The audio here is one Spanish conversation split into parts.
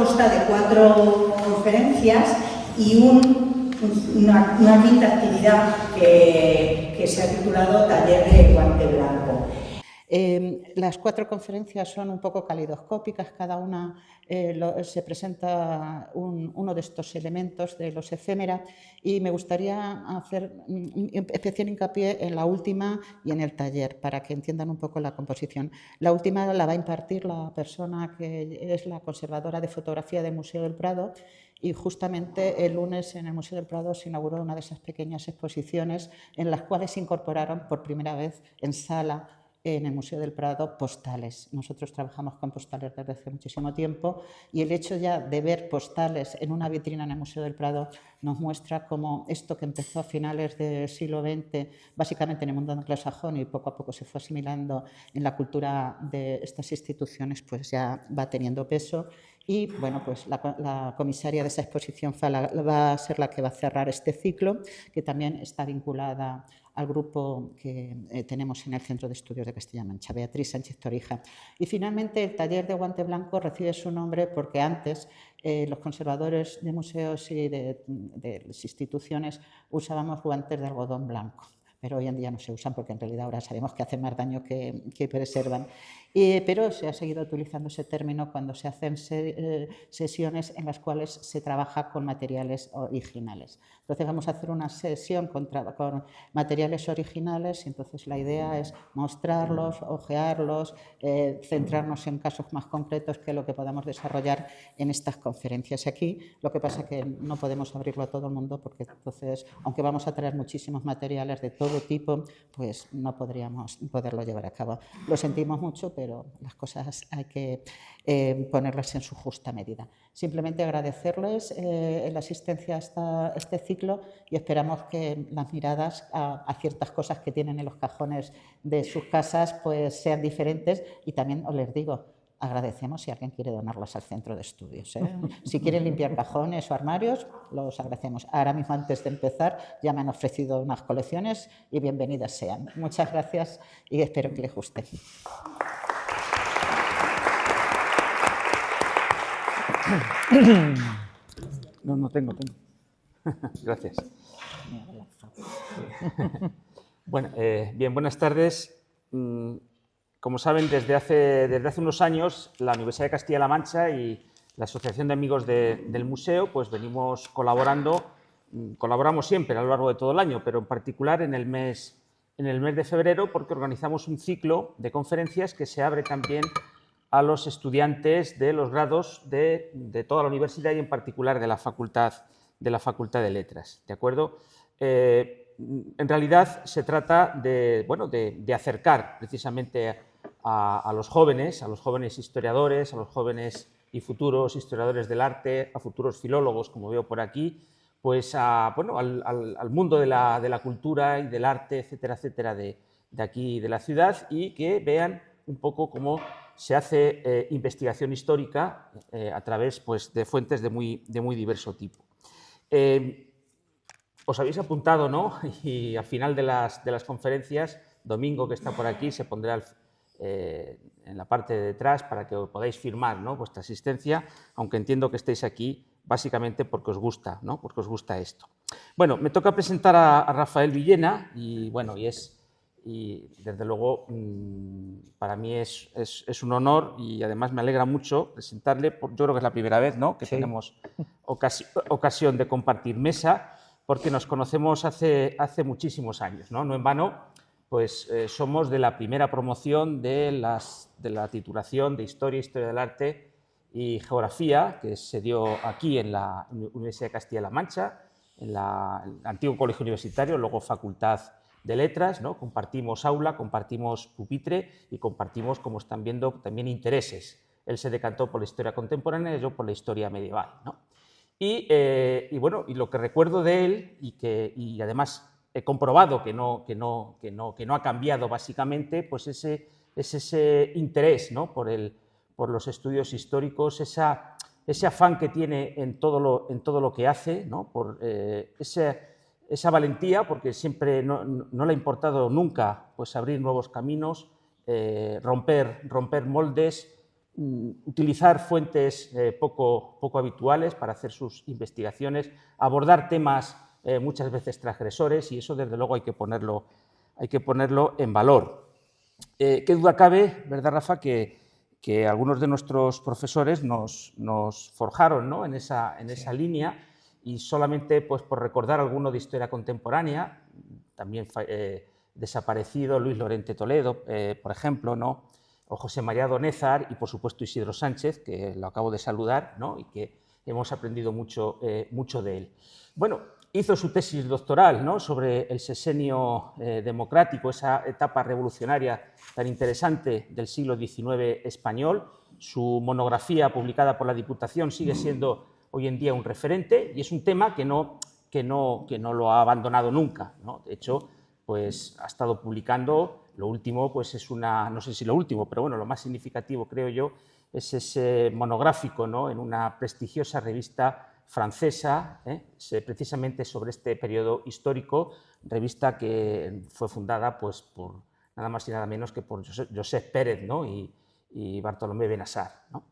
consta de 4 conferencias y una quinta actividad que se ha titulado Taller de Guante Blanco. Las 4 conferencias son un poco calidoscópicas, cada una se presenta uno de estos elementos de los efémera, y me gustaría hacer especial hincapié en la última y en el taller para que entiendan un poco la composición. La última la va a impartir la persona que es la conservadora de fotografía del Museo del Prado, y justamente el lunes en el Museo del Prado se inauguró una de esas pequeñas exposiciones en las cuales se incorporaron por primera vez en sala en el Museo del Prado postales. Nosotros trabajamos con postales desde hace muchísimo tiempo, y el hecho ya de ver postales en una vitrina en el Museo del Prado nos muestra cómo esto que empezó a finales del siglo XX, básicamente en el mundo anglosajón, y poco a poco se fue asimilando en la cultura de estas instituciones, pues ya va teniendo peso. Y bueno, pues la comisaria de esa exposición va a ser la que va a cerrar este ciclo, que también está vinculada al grupo que tenemos en el Centro de Estudios de Castilla-La Mancha, Beatriz Sánchez Torija. Y finalmente el taller de Guante Blanco recibe su nombre porque antes los conservadores de museos y de las instituciones usábamos guantes de algodón blanco, pero hoy en día no se usan porque en realidad ahora sabemos que hacen más daño que preservan. Pero se ha seguido utilizando ese término cuando se hacen sesiones en las cuales se trabaja con materiales originales. Entonces vamos a hacer una sesión con materiales originales, y entonces la idea es mostrarlos, ojearlos, centrarnos en casos más concretos que lo que podamos desarrollar en estas conferencias. Aquí lo que pasa es que no podemos abrirlo a todo el mundo porque entonces, aunque vamos a traer muchísimos materiales de todo tipo, pues no podríamos poderlo llevar a cabo. Lo sentimos mucho, pero las cosas hay que ponerlas en su justa medida. Simplemente agradecerles la asistencia a este ciclo, y esperamos que las miradas a ciertas cosas que tienen en los cajones de sus casas pues sean diferentes, y también os les digo, agradecemos si alguien quiere donarlas al centro de estudios. Si quieren limpiar cajones o armarios, los agradecemos. Ahora mismo, antes de empezar, ya me han ofrecido unas colecciones y bienvenidas sean. Muchas gracias y espero que les guste. No tengo. Gracias. Bueno, bien, buenas tardes. Como saben, desde hace unos años, la Universidad de Castilla-La Mancha y la Asociación de Amigos del Museo pues venimos colaboramos siempre a lo largo de todo el año, pero en particular en el mes de febrero, porque organizamos un ciclo de conferencias que se abre también a los estudiantes de los grados de toda la universidad y en particular de la Facultad de Letras, ¿de acuerdo? En realidad se trata de acercar precisamente a los jóvenes historiadores, a los jóvenes y futuros historiadores del arte, a futuros filólogos, como veo por aquí, pues al mundo de la cultura y del arte, etcétera, etcétera, de aquí, de la ciudad, y que vean un poco cómo se hace investigación histórica a través pues, de fuentes de muy diverso tipo. Os habéis apuntado, ¿no? Y al final de las conferencias, Domingo, que está por aquí, se pondrá en la parte de detrás para que podáis firmar, ¿no?, vuestra asistencia, aunque entiendo que estéis aquí básicamente porque os gusta, ¿no?, porque os gusta esto. Bueno, me toca presentar a Rafael Villena y desde luego para mí es un honor, y además me alegra mucho presentarle. Yo creo que es la primera vez, ¿no?, que tenemos ocasión de compartir mesa, porque nos conocemos hace muchísimos años, ¿no? No en vano, pues somos de la primera promoción de la titulación de Historia del Arte y Geografía, que se dio aquí en la Universidad de Castilla-La Mancha, en el antiguo colegio universitario, luego Facultad de Letras, ¿no? Compartimos aula, compartimos pupitre y compartimos, como están viendo, también intereses. Él se decantó por la historia contemporánea y yo por la historia medieval, ¿no? Y lo que recuerdo de él, y además he comprobado que no ha cambiado básicamente, pues es ese interés, ¿no?, por los estudios históricos, ese afán que tiene en todo lo que hace, ¿no?, por esa valentía, porque siempre no le ha importado nunca pues abrir nuevos caminos, romper moldes, utilizar fuentes poco habituales para hacer sus investigaciones, abordar temas muchas veces transgresores, y eso desde luego hay que ponerlo en valor. Qué duda cabe, ¿verdad, Rafa?, que algunos de nuestros profesores nos forjaron, ¿no?, en esa línea, y solamente pues, por recordar alguno de historia contemporánea, también desaparecido Luis Lorente Toledo, por ejemplo, ¿no?, o José María Donézar, y por supuesto Isidro Sánchez, que lo acabo de saludar, ¿no?, y que hemos aprendido mucho de él. Bueno, hizo su tesis doctoral, ¿no?, sobre el sexenio democrático, esa etapa revolucionaria tan interesante del siglo XIX español. Su monografía, publicada por la Diputación, sigue siendo hoy en día un referente, y es un tema que no lo ha abandonado nunca, ¿no? De hecho, pues ha estado publicando. Lo último, pues es no sé si lo último, pero bueno, lo más significativo, creo yo, es ese monográfico, ¿no?, en una prestigiosa revista francesa, precisamente sobre este periodo histórico, revista que fue fundada pues, por nada más y nada menos que por Josep Pérez, ¿no?, y Bartolomé Benassar, ¿no?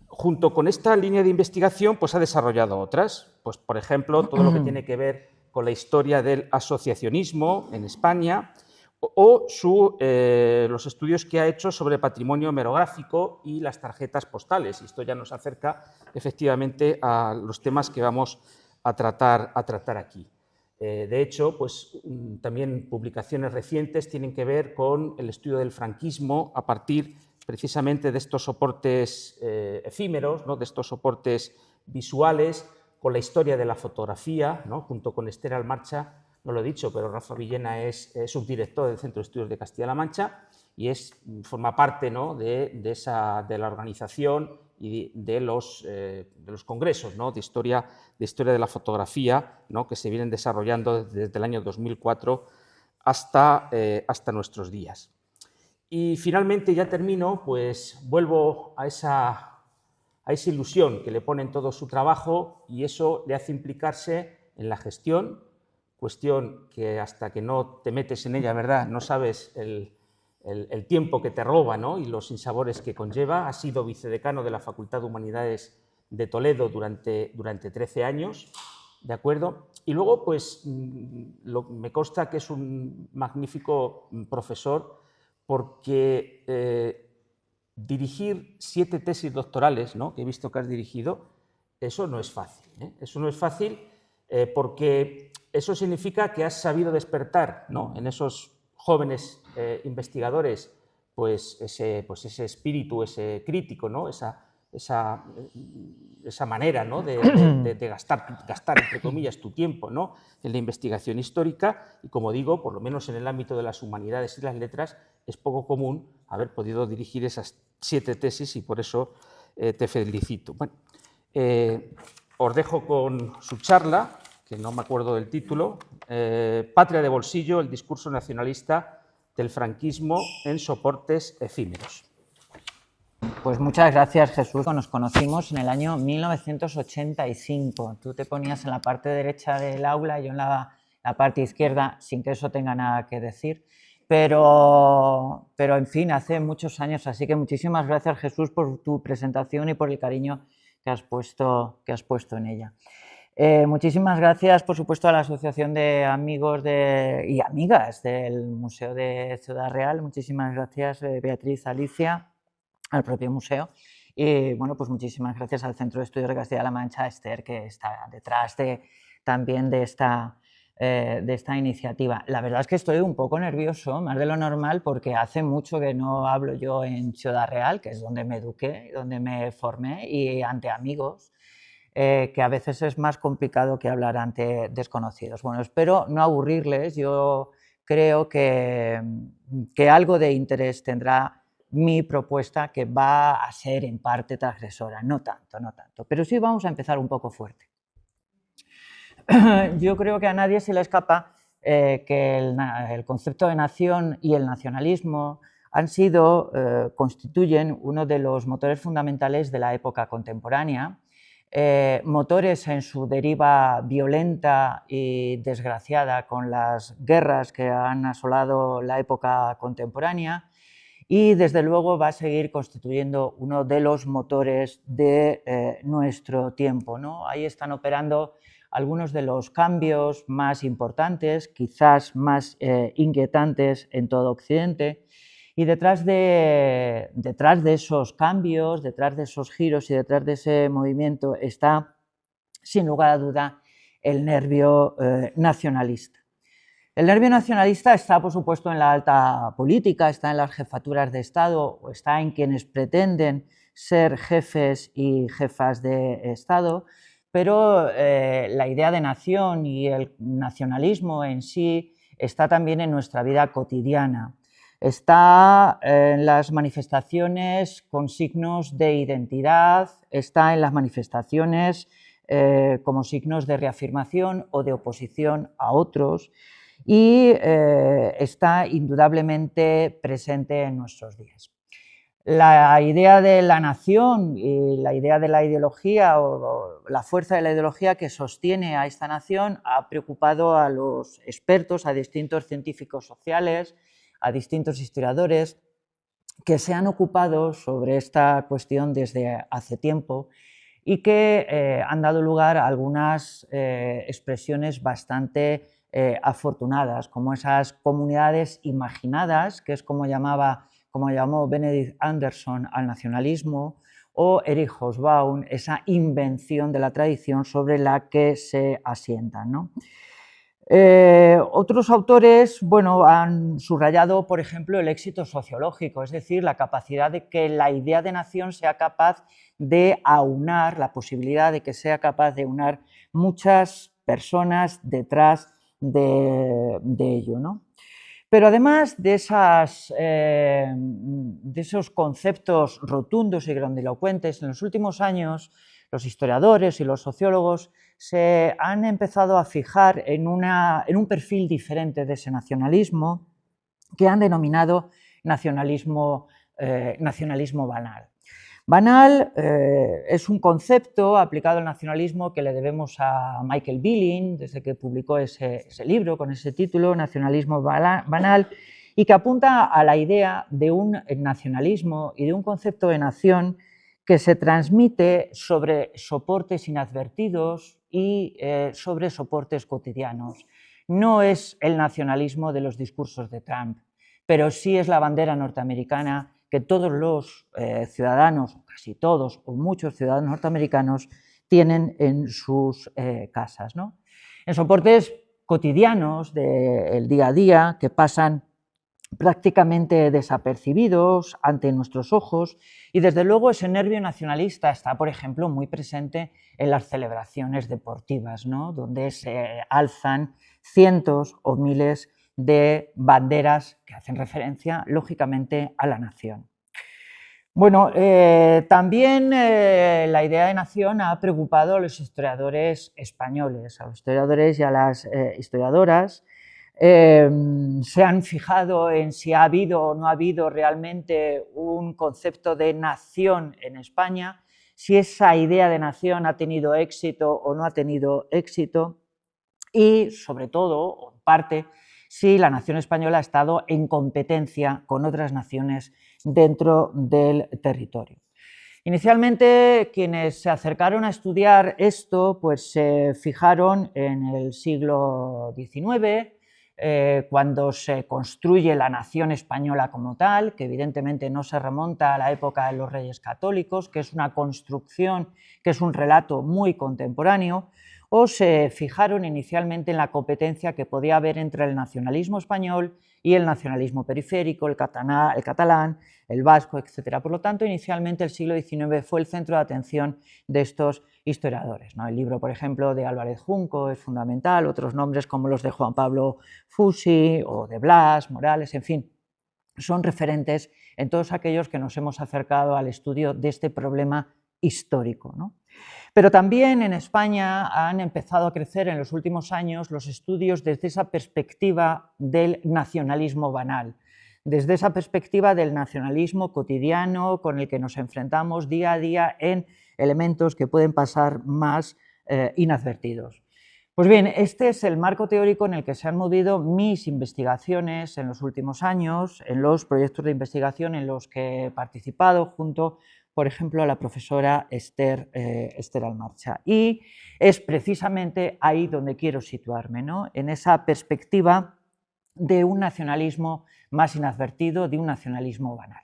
Junto con esta línea de investigación, pues ha desarrollado otras, pues, por ejemplo, todo lo que tiene que ver con la historia del asociacionismo en España, o los estudios que ha hecho sobre patrimonio hemerográfico y las tarjetas postales. Y esto ya nos acerca efectivamente a los temas que vamos a tratar aquí. De hecho, pues, también publicaciones recientes tienen que ver con el estudio del franquismo a partir precisamente de estos soportes efímeros, ¿no?, de estos soportes visuales, con la historia de la fotografía, ¿no?, junto con Esther Almarcha. No lo he dicho, pero Rafa Villena es subdirector del Centro de Estudios de Castilla-La Mancha y forma parte, ¿no?, de la organización y de los congresos, ¿no?, de historia de la fotografía, ¿no?, que se vienen desarrollando desde el año 2004 hasta nuestros días. Y finalmente, ya termino, pues vuelvo a esa ilusión que le pone en todo su trabajo, y eso le hace implicarse en la gestión, cuestión que hasta que no te metes en ella, ¿verdad?, no sabes el tiempo que te roba, ¿no?, y los sinsabores que conlleva. Ha sido vicedecano de la Facultad de Humanidades de Toledo durante 13 años, ¿de acuerdo? Y luego, pues, me consta que es un magnífico profesor, porque dirigir 7 tesis doctorales, ¿no?, que he visto que has dirigido, eso no es fácil, ¿eh? Eso no es fácil, porque eso significa que has sabido despertar, ¿no?, en esos jóvenes investigadores pues ese espíritu, ese crítico, ¿no?, esa manera, ¿no?, de gastar, entre comillas, tu tiempo, ¿no?, en la investigación histórica. Y, como digo, por lo menos en el ámbito de las humanidades y las letras, es poco común haber podido dirigir esas 7 tesis, y por eso te felicito. Bueno, os dejo con su charla, que no me acuerdo del título, Patria de bolsillo, el discurso nacionalista del franquismo en soportes efímeros. Pues muchas gracias, Jesús. Nos conocimos en el año 1985. Tú te ponías en la parte derecha del aula y yo en la parte izquierda, sin que eso tenga nada que decir. Pero en fin, hace muchos años, así que muchísimas gracias, Jesús, por tu presentación y por el cariño que has puesto en ella. Muchísimas gracias, por supuesto, a la Asociación de Amigos y Amigas del Museo de Ciudad Real. Muchísimas gracias, Beatriz, Alicia, al propio museo. Y bueno, pues muchísimas gracias al Centro de Estudios de Castilla-La Mancha, Esther, que está detrás también de esta iniciativa. La verdad es que estoy un poco nervioso, más de lo normal, porque hace mucho que no hablo yo en Ciudad Real, que es donde me eduqué, donde me formé, y ante amigos, que a veces es más complicado que hablar ante desconocidos. Bueno, espero no aburrirles. Yo creo que algo de interés tendrá mi propuesta, que va a ser en parte transgresora, no tanto, pero sí vamos a empezar un poco fuerte. Yo creo que a nadie se le escapa que el concepto de nación y el nacionalismo constituyen uno de los motores fundamentales de la época contemporánea, motores en su deriva violenta y desgraciada con las guerras que han asolado la época contemporánea, y desde luego va a seguir constituyendo uno de los motores de nuestro tiempo, ¿no? Ahí están operando algunos de los cambios más importantes, quizás más inquietantes en todo Occidente, y detrás de esos cambios, detrás de esos giros y detrás de ese movimiento está, sin lugar a duda, el nervio nacionalista. El nervio nacionalista está, por supuesto, en la alta política, está en las jefaturas de Estado, o está en quienes pretenden ser jefes y jefas de Estado, pero la idea de nación y el nacionalismo en sí está también en nuestra vida cotidiana. Está en las manifestaciones con signos de identidad, está en las manifestaciones como signos de reafirmación o de oposición a otros, y está indudablemente presente en nuestros días. La idea de la nación y la idea de la ideología o la fuerza de la ideología que sostiene a esta nación ha preocupado a los expertos, a distintos científicos sociales, a distintos historiadores que se han ocupado sobre esta cuestión desde hace tiempo y que han dado lugar a algunas expresiones bastante afortunadas, como esas comunidades imaginadas, que es como llamó Benedict Anderson al nacionalismo, o Erich Hobsbawm, esa invención de la tradición sobre la que se asientan, ¿no? Otros autores, bueno, han subrayado, por ejemplo, el éxito sociológico, es decir, la capacidad de que la idea de nación sea capaz de aunar, la posibilidad de que sea capaz de aunar muchas personas detrás de ello, ¿no? Pero además de esos conceptos rotundos y grandilocuentes, en los últimos años los historiadores y los sociólogos se han empezado a fijar en un perfil diferente de ese nacionalismo que han denominado nacionalismo banal. Banal es un concepto aplicado al nacionalismo que le debemos a Michael Billing, desde que publicó ese libro con ese título, Nacionalismo Banal, y que apunta a la idea de un nacionalismo y de un concepto de nación que se transmite sobre soportes inadvertidos y sobre soportes cotidianos. No es el nacionalismo de los discursos de Trump, pero sí es la bandera norteamericana que todos los ciudadanos, casi todos o muchos ciudadanos norteamericanos tienen en sus casas, ¿no? En soportes cotidianos del día a día que pasan prácticamente desapercibidos ante nuestros ojos, y desde luego ese nervio nacionalista está, por ejemplo, muy presente en las celebraciones deportivas, ¿no? Donde se alzan cientos o miles de banderas que hacen referencia, lógicamente, a la nación. Bueno, también la idea de nación ha preocupado a los historiadores españoles, a los historiadores y a las historiadoras. Se han fijado en si ha habido o no ha habido realmente un concepto de nación en España, si esa idea de nación ha tenido éxito o no ha tenido éxito, y sobre todo, o en parte, si la nación española ha estado en competencia con otras naciones dentro del territorio. Inicialmente, quienes se acercaron a estudiar esto, pues se fijaron en el siglo XIX, cuando se construye la nación española como tal, que evidentemente no se remonta a la época de los Reyes Católicos, que es una construcción, que es un relato muy contemporáneo, o se fijaron inicialmente en la competencia que podía haber entre el nacionalismo español y el nacionalismo periférico, el catalán, el vasco, etc. Por lo tanto, inicialmente el siglo XIX fue el centro de atención de estos historiadores, ¿no? El libro, por ejemplo, de Álvarez Junco es fundamental, otros nombres como los de Juan Pablo Fusi o de Blas, Morales, en fin, son referentes en todos aquellos que nos hemos acercado al estudio de este problema histórico, ¿no? Pero también en España han empezado a crecer en los últimos años los estudios desde esa perspectiva del nacionalismo banal, desde esa perspectiva del nacionalismo cotidiano con el que nos enfrentamos día a día en elementos que pueden pasar más inadvertidos. Pues bien, este es el marco teórico en el que se han movido mis investigaciones en los últimos años, en los proyectos de investigación en los que he participado junto, por ejemplo, a la profesora Esther Almarcha. Y es precisamente ahí donde quiero situarme, ¿no? En esa perspectiva de un nacionalismo más inadvertido, de un nacionalismo banal.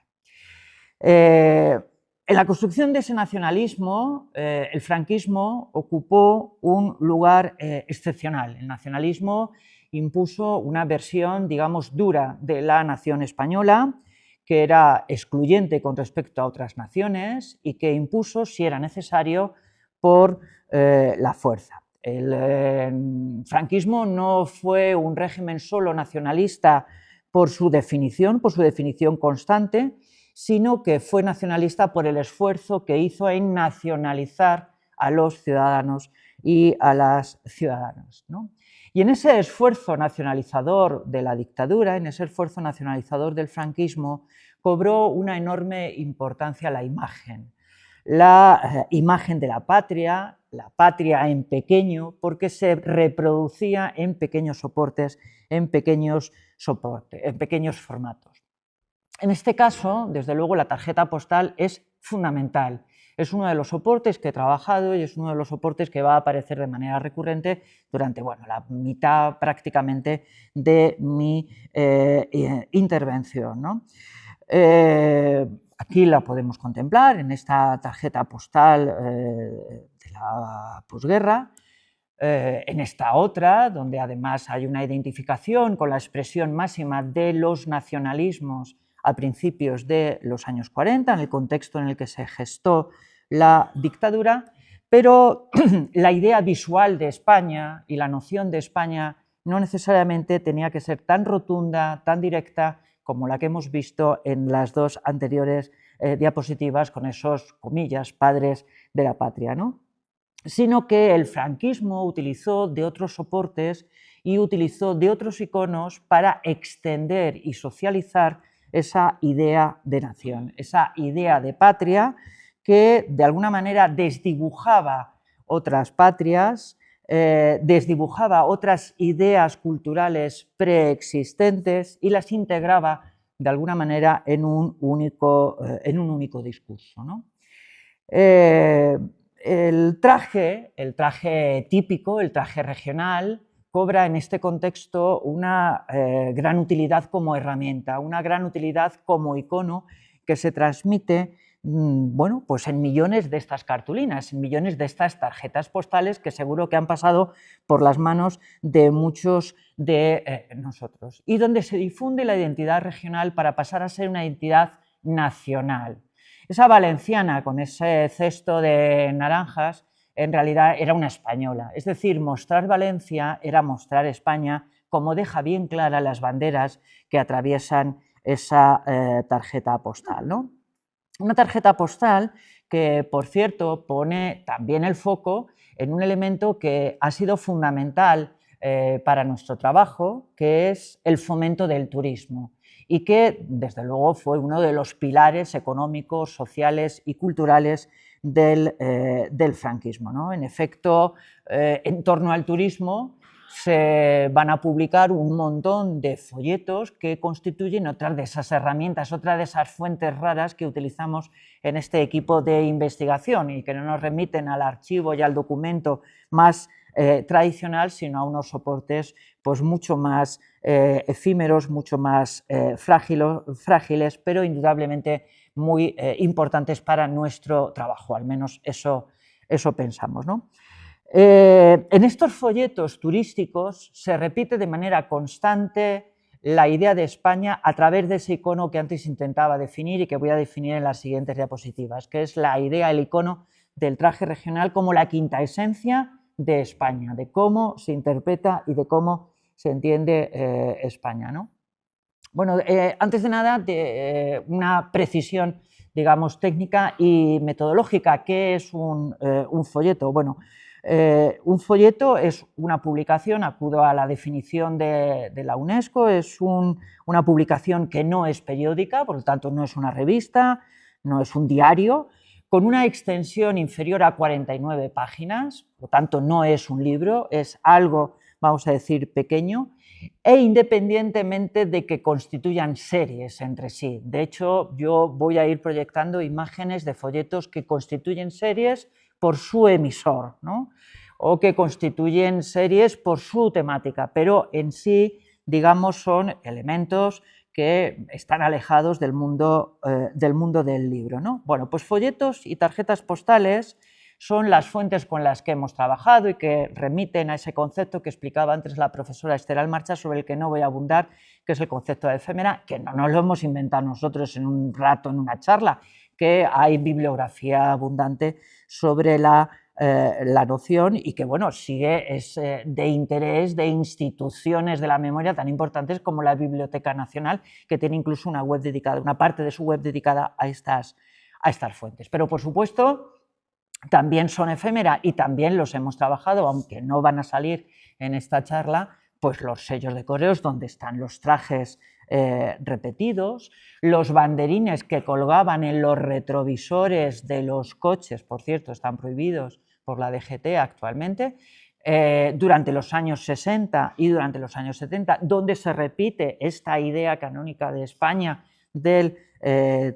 En la construcción de ese nacionalismo, el franquismo ocupó un lugar excepcional. El nacionalismo impuso una versión, digamos, dura de la nación española, que era excluyente con respecto a otras naciones y que impuso, si era necesario, por la fuerza. El franquismo no fue un régimen solo nacionalista por su definición constante, sino que fue nacionalista por el esfuerzo que hizo en nacionalizar a los ciudadanos y a las ciudadanas, ¿no? Y en ese esfuerzo nacionalizador de la dictadura, en ese esfuerzo nacionalizador del franquismo, cobró una enorme importancia la imagen de la patria en pequeño, porque se reproducía en pequeños soportes, en pequeños formatos. En este caso, desde luego, la tarjeta postal es fundamental. Es uno de los soportes que he trabajado y es uno de los soportes que va a aparecer de manera recurrente durante la mitad prácticamente de mi intervención, ¿no? Aquí la podemos contemplar en esta tarjeta postal de la posguerra. En esta otra, donde además hay una identificación con la expresión máxima de los nacionalismos a principios de los años 40, en el contexto en el que se gestó la dictadura, pero la idea visual de España y la noción de España no necesariamente tenía que ser tan rotunda, tan directa, como la que hemos visto en las dos anteriores diapositivas con esos, comillas, padres de la patria, ¿no? Sino que el franquismo utilizó de otros soportes y utilizó de otros iconos para extender y socializar esa idea de nación, esa idea de patria que de alguna manera desdibujaba otras patrias, desdibujaba otras ideas culturales preexistentes y las integraba de alguna manera en un único discurso, ¿no? El traje típico, el traje regional, cobra en este contexto una gran utilidad como herramienta, una gran utilidad como icono que se transmite pues en millones de estas cartulinas, en millones de estas tarjetas postales que seguro que han pasado por las manos de muchos de nosotros, y donde se difunde la identidad regional para pasar a ser una identidad nacional. Esa valenciana con ese cesto de naranjas en realidad era una española, es decir, mostrar Valencia era mostrar España, como deja bien claras las banderas que atraviesan esa tarjeta postal, ¿no? Una tarjeta postal que, por cierto, pone también el foco en un elemento que ha sido fundamental para nuestro trabajo, que es el fomento del turismo, y que, desde luego, fue uno de los pilares económicos, sociales y culturales del franquismo, ¿no? En efecto, en torno al turismo se van a publicar un montón de folletos que constituyen otra de esas herramientas, otra de esas fuentes raras que utilizamos en este equipo de investigación y que no nos remiten al archivo y al documento más tradicional, sino a unos soportes pues mucho más efímeros, mucho más frágiles, pero indudablemente muy importantes para nuestro trabajo, al menos eso pensamos, ¿no? En estos folletos turísticos se repite de manera constante la idea de España a través de ese icono que antes intentaba definir y que voy a definir en las siguientes diapositivas, que es la idea, el icono del traje regional como la quinta esencia de España, de cómo se interpreta y de cómo se entiende España, ¿no? Bueno, antes de nada, una precisión, digamos, técnica y metodológica. ¿Qué es un folleto? Bueno, un folleto es una publicación, acudo a la definición de la UNESCO, es una publicación que no es periódica, por lo tanto no es una revista, no es un diario, con una extensión inferior a 49 páginas, por lo tanto no es un libro, es algo, vamos a decir, pequeño, e independientemente de que constituyan series entre sí. De hecho, yo voy a ir proyectando imágenes de folletos que constituyen series por su emisor, ¿no? O que constituyen series por su temática, pero en sí, digamos, son elementos que están alejados del mundo del libro, ¿no? Bueno, pues folletos y tarjetas postales son las fuentes con las que hemos trabajado y que remiten a ese concepto que explicaba antes la profesora Esther Almarcha, sobre el que no voy a abundar, que es el concepto de efémera, que no nos lo hemos inventado nosotros en un rato, en una charla, que hay bibliografía abundante sobre la noción y que, bueno, sigue es de interés de instituciones de la memoria tan importantes como la Biblioteca Nacional, que tiene incluso una web dedicada, una parte de su web dedicada a estas fuentes. Pero, por supuesto, también son efémera y también los hemos trabajado, aunque no van a salir en esta charla, pues los sellos de correos donde están los trajes repetidos, los banderines que colgaban en los retrovisores de los coches, por cierto, están prohibidos por la DGT actualmente, durante los años 60 y durante los años 70, donde se repite esta idea canónica de España del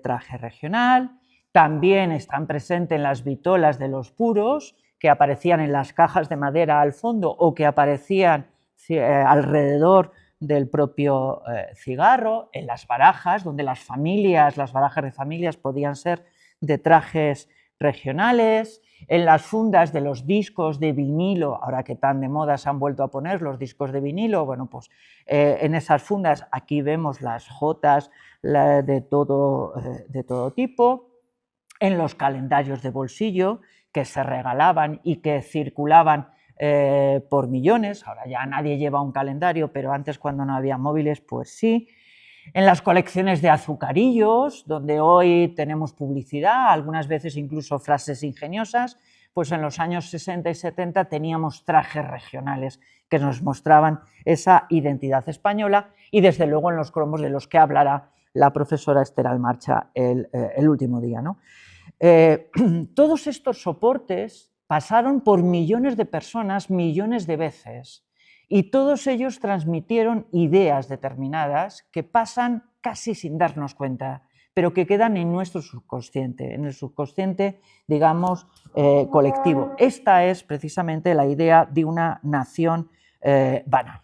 traje regional. También están presentes en las vitolas de los puros, que aparecían en las cajas de madera al fondo o que aparecían alrededor del propio cigarro, en las barajas, donde las barajas de familias podían ser de trajes regionales, en las fundas de los discos de vinilo, ahora que tan de moda se han vuelto a poner los discos de vinilo, bueno, pues en esas fundas aquí vemos las jotas de todo tipo, en los calendarios de bolsillo que se regalaban y que circulaban por millones. Ahora ya nadie lleva un calendario, pero antes, cuando no había móviles, pues sí. En las colecciones de azucarillos, donde hoy tenemos publicidad, algunas veces incluso frases ingeniosas, pues en los años 60 y 70 teníamos trajes regionales que nos mostraban esa identidad española, y desde luego en los cromos, de los que hablará la profesora Esther Almarcha el último día, ¿no? Todos estos soportes pasaron por millones de personas, millones de veces, y todos ellos transmitieron ideas determinadas que pasan casi sin darnos cuenta, pero que quedan en nuestro subconsciente, en el subconsciente, digamos, colectivo. Esta es precisamente la idea de una nación banal.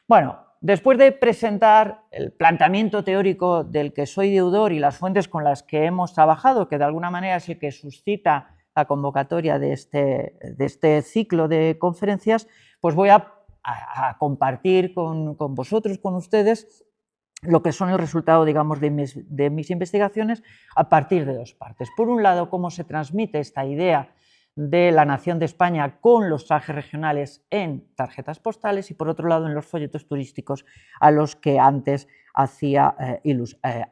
Bueno, después de presentar el planteamiento teórico del que soy deudor y las fuentes con las que hemos trabajado, que de alguna manera es el que suscita la convocatoria de este ciclo de conferencias, pues voy a compartir con vosotros, con ustedes, lo que son el resultado, digamos, de mis investigaciones a partir de dos partes. Por un lado, cómo se transmite esta idea de la nación de España con los trajes regionales en tarjetas postales, y por otro lado en los folletos turísticos a los que antes hacía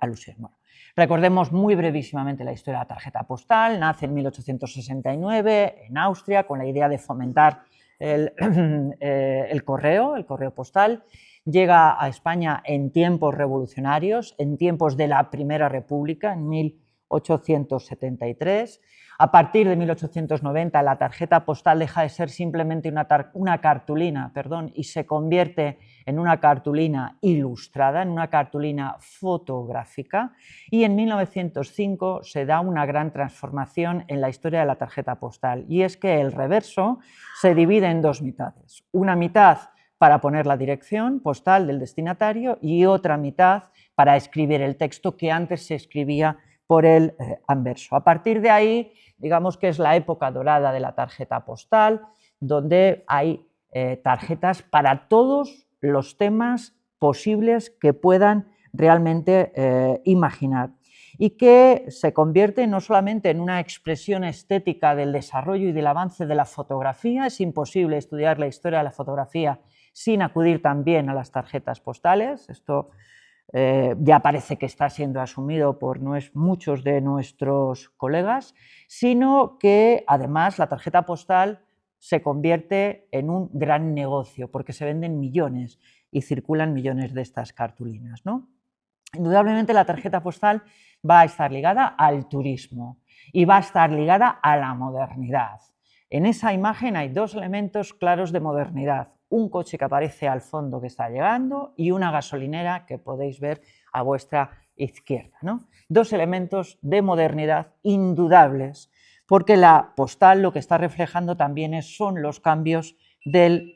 alusión. Bueno, recordemos muy brevísimamente la historia de la tarjeta postal. Nace en 1869 en Austria con la idea de fomentar el correo postal. Llega a España en tiempos revolucionarios, en tiempos de la Primera República, en 1873. A partir de 1890 la tarjeta postal deja de ser simplemente una cartulina, y se convierte en una cartulina ilustrada, en una cartulina fotográfica, y en 1905 se da una gran transformación en la historia de la tarjeta postal, y es que el reverso se divide en dos mitades, una mitad para poner la dirección postal del destinatario y otra mitad para escribir el texto que antes se escribía por el anverso. A partir de ahí, digamos que es la época dorada de la tarjeta postal, donde hay tarjetas para todos los temas posibles que puedan realmente imaginar, y que se convierte no solamente en una expresión estética del desarrollo y del avance de la fotografía. Es imposible estudiar la historia de la fotografía sin acudir también a las tarjetas postales. Esto ya parece que está siendo asumido por muchos de nuestros colegas, sino que además la tarjeta postal se convierte en un gran negocio, porque se venden millones y circulan millones de estas cartulinas, ¿no? Indudablemente la tarjeta postal va a estar ligada al turismo y va a estar ligada a la modernidad. En esa imagen hay dos elementos claros de modernidad, un coche que aparece al fondo que está llegando y una gasolinera que podéis ver a vuestra izquierda, ¿no? Dos elementos de modernidad indudables, porque la postal lo que está reflejando también son los cambios del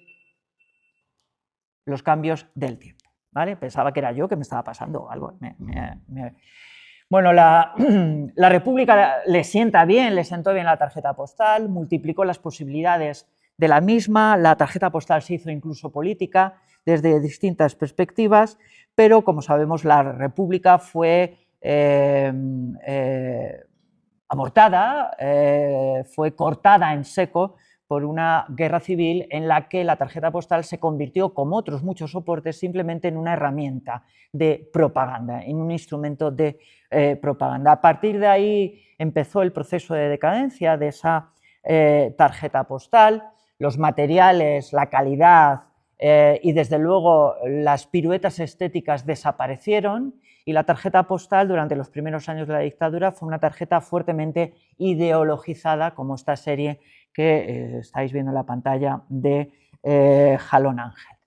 tiempo. ¿Vale? Pensaba que era yo que me estaba pasando algo. Bueno, la República le sienta bien, le sentó bien la tarjeta postal, multiplicó las posibilidades de la misma, la tarjeta postal se hizo incluso política desde distintas perspectivas, pero como sabemos la República fue abortada, fue cortada en seco por una guerra civil en la que la tarjeta postal se convirtió, como otros muchos soportes, simplemente en una herramienta de propaganda, en un instrumento de propaganda. A partir de ahí empezó el proceso de decadencia de esa tarjeta postal, los materiales, la calidad y desde luego las piruetas estéticas desaparecieron y la tarjeta postal durante los primeros años de la dictadura fue una tarjeta fuertemente ideologizada, como esta serie que estáis viendo en la pantalla de Jalón Ángel.